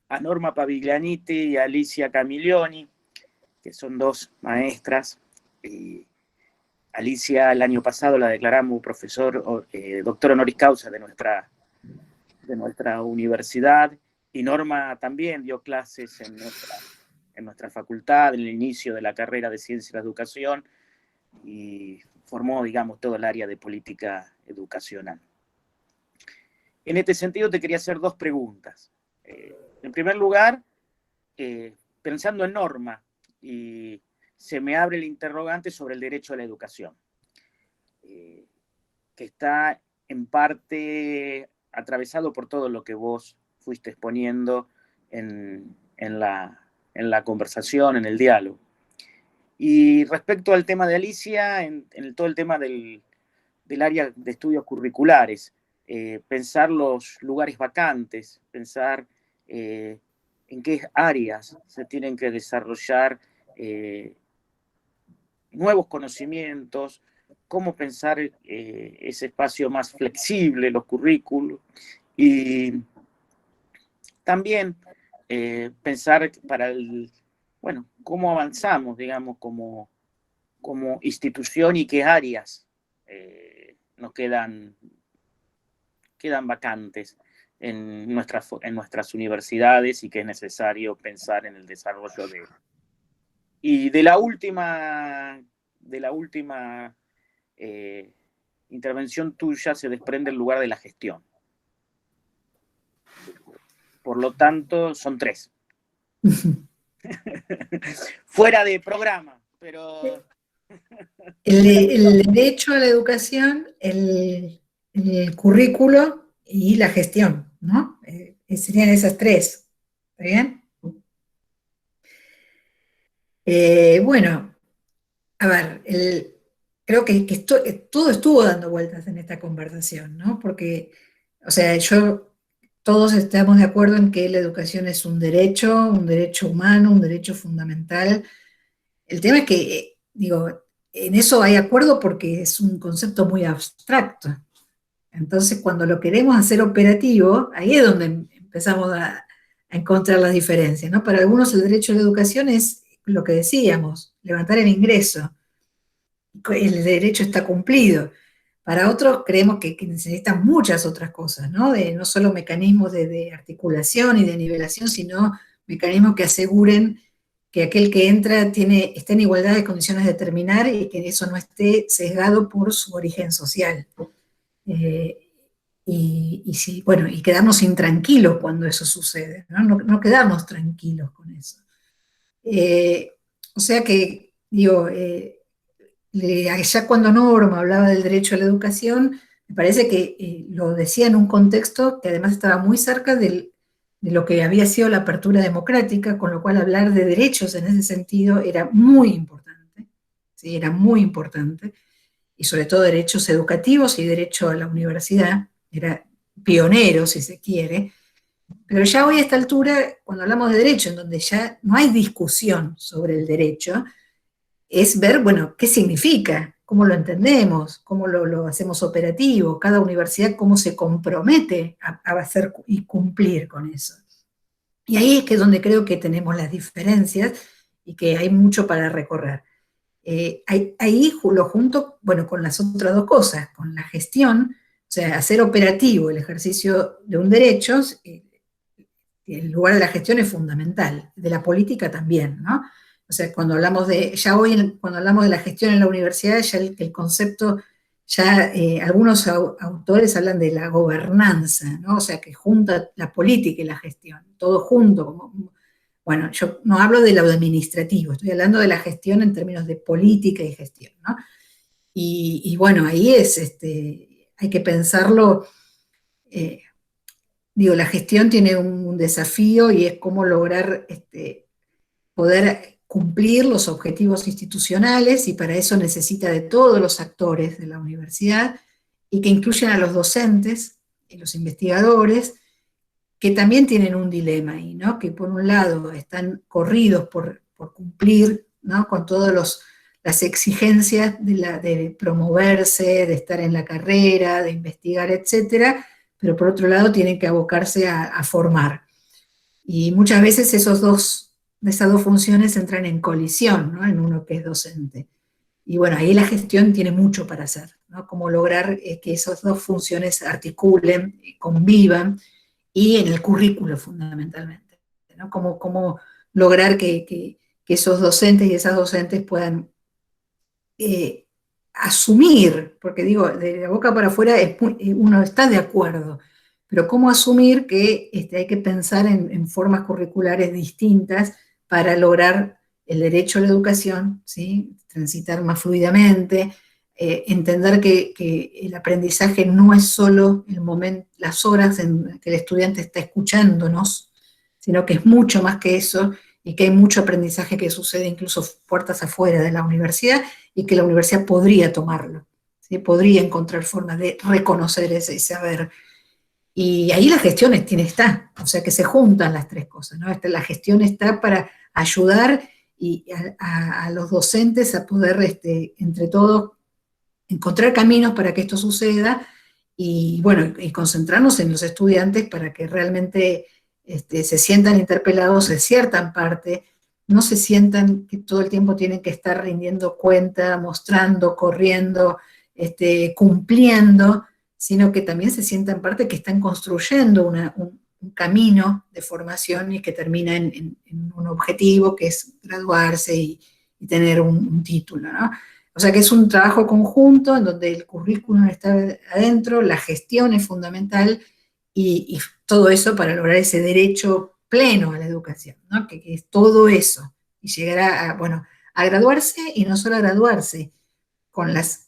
a Norma Paviglianiti y a Alicia Camiglioni, que son dos maestras. Alicia el año pasado la declaramos doctor honoris causa de nuestra universidad, y Norma también dio clases en nuestra facultad, en el inicio de la carrera de Ciencia de la Educación, y formó, digamos, todo el área de política educacional. En este sentido te quería hacer dos preguntas. En primer lugar, pensando en Norma, y se me abre el interrogante sobre el derecho a la educación, que está en parte atravesado por todo lo que vos fuiste exponiendo en la conversación, en el diálogo. Y respecto al tema de Alicia, en todo el tema del área de estudios curriculares, pensar los lugares vacantes, pensar en qué áreas se tienen que desarrollar nuevos conocimientos, cómo pensar ese espacio más flexible, los currículos, y también pensar cómo avanzamos, digamos, como institución, y qué áreas nos quedan vacantes en nuestras universidades, y que es necesario pensar en el desarrollo de. Y de la última intervención tuya se desprende el lugar de la gestión. Por lo tanto, son tres. Fuera de programa, pero. El derecho a la educación, el currículo y la gestión, ¿no? Serían esas tres. ¿Está bien? Bueno, a ver, creo que todo estuvo dando vueltas en esta conversación, ¿no? Porque, o sea, todos estamos de acuerdo en que la educación es un derecho humano, un derecho fundamental. El tema es que, digo, en eso hay acuerdo porque es un concepto muy abstracto. Entonces, cuando lo queremos hacer operativo, ahí es donde empezamos a encontrar las diferencias, ¿no? Para algunos el derecho a la educación es lo que decíamos, levantar el ingreso. El derecho está cumplido. Para otros creemos que necesitan muchas otras cosas, ¿no? No solo mecanismos de articulación y de nivelación, sino mecanismos que aseguren que aquel que entra está en igualdad de condiciones de terminar, y que eso no esté sesgado por su origen social. Y quedarnos intranquilos cuando eso sucede, ¿no? No quedarnos tranquilos con eso. O sea que, digo, allá cuando Norma hablaba del derecho a la educación, me parece que lo decía en un contexto que además estaba muy cerca de lo que había sido la apertura democrática, con lo cual hablar de derechos en ese sentido era muy importante, ¿sí? Era muy importante, y sobre todo derechos educativos y derecho a la universidad, era pionero, si se quiere, pero ya hoy a esta altura, cuando hablamos de derecho, en donde ya no hay discusión sobre el derecho, es ver, bueno, qué significa, cómo lo entendemos, cómo lo hacemos operativo, cada universidad cómo se compromete a hacer y cumplir con eso. Y ahí es que es donde creo que tenemos las diferencias y que hay mucho para recorrer. Ahí lo junto, bueno, con las otras dos cosas, con la gestión, o sea, hacer operativo el ejercicio de un derecho, el lugar de la gestión es fundamental, de la política también, ¿no? O sea, cuando hablamos de, ya hoy, cuando hablamos de la gestión en la universidad, ya el concepto, ya algunos autores hablan de la gobernanza, ¿no? O sea, que junta la política y la gestión, todo junto. Bueno, yo no hablo de lo administrativo, estoy hablando de la gestión en términos de política y gestión, ¿no? Y bueno, ahí es, hay que pensarlo. eh, Digo, la gestión tiene un desafío y es cómo lograr poder cumplir los objetivos institucionales, y para eso necesita de todos los actores de la universidad y que incluyen a los docentes y los investigadores, que también tienen un dilema ahí, ¿no? Que por un lado están corridos por cumplir, ¿no? Con todas las exigencias de promoverse, de estar en la carrera, de investigar, etcétera, pero por otro lado tienen que abocarse a formar. Y muchas veces esas dos funciones entran en colisión, ¿no? En uno que es docente. Y bueno, ahí la gestión tiene mucho para hacer, ¿no? Cómo lograr que esas dos funciones articulen, convivan, y en el currículo fundamentalmente, ¿no? Cómo lograr que esos docentes y esas docentes puedan eh, asumir, porque digo, de la boca para afuera uno está de acuerdo, pero cómo asumir que hay que pensar en formas curriculares distintas para lograr el derecho a la educación, ¿sí? Transitar más fluidamente, entender que el aprendizaje no es solo el momento, las horas en que el estudiante está escuchándonos, sino que es mucho más que eso, y que hay mucho aprendizaje que sucede incluso puertas afuera de la universidad, y que la universidad podría tomarlo, ¿sí? Podría encontrar formas de reconocer ese saber. Y ahí la gestión está, o sea que se juntan las tres cosas, ¿no? La gestión está para ayudar a los docentes a poder, entre todos, encontrar caminos para que esto suceda, y bueno, y concentrarnos en los estudiantes para que realmente se sientan interpelados, se sientan parte, no se sientan que todo el tiempo tienen que estar rindiendo cuenta, mostrando, corriendo, cumpliendo, sino que también se sientan parte, que están construyendo un camino de formación y que termina en un objetivo que es graduarse y tener un título, ¿no? O sea que es un trabajo conjunto en donde el currículum está adentro, la gestión es fundamental, y todo eso para lograr ese derecho pleno a la educación, ¿no? Que es todo eso, y llegar bueno, a graduarse, y no solo a graduarse con las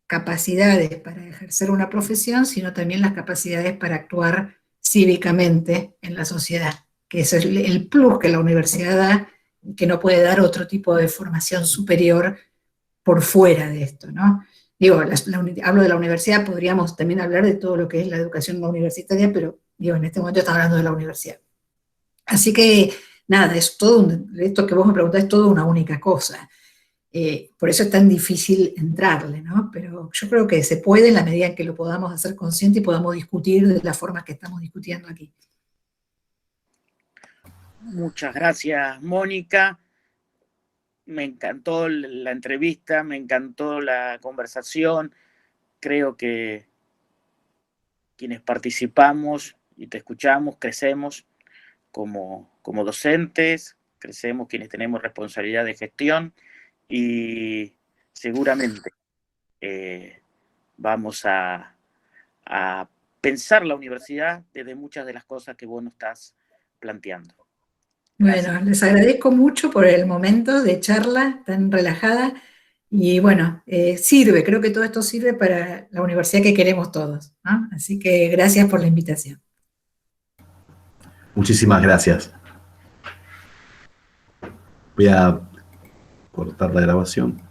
capacidades para ejercer una profesión, sino también las capacidades para actuar cívicamente en la sociedad, que es el plus que la universidad da, que no puede dar otro tipo de formación superior por fuera de esto, ¿no? Digo, hablo de la universidad, podríamos también hablar de todo lo que es la educación no universitaria, pero digo, en este momento estamos hablando de la universidad. Así que, nada, es todo esto que vos me preguntás es toda una única cosa. Por eso es tan difícil entrarle, ¿no? Pero yo creo que se puede en la medida en que lo podamos hacer consciente y podamos discutir de las formas que estamos discutiendo aquí. Muchas gracias, Mónica. Me encantó la entrevista, me encantó la conversación. Creo que quienes participamos y te escuchamos, crecemos como docentes, crecemos quienes tenemos responsabilidad de gestión, y seguramente vamos a pensar la universidad desde muchas de las cosas que vos nos estás planteando. Bueno, les agradezco mucho por el momento de charla tan relajada y bueno, sirve, creo que todo esto sirve para la universidad que queremos todos, ¿no? Así que gracias por la invitación. Muchísimas gracias. Voy a cortar la grabación.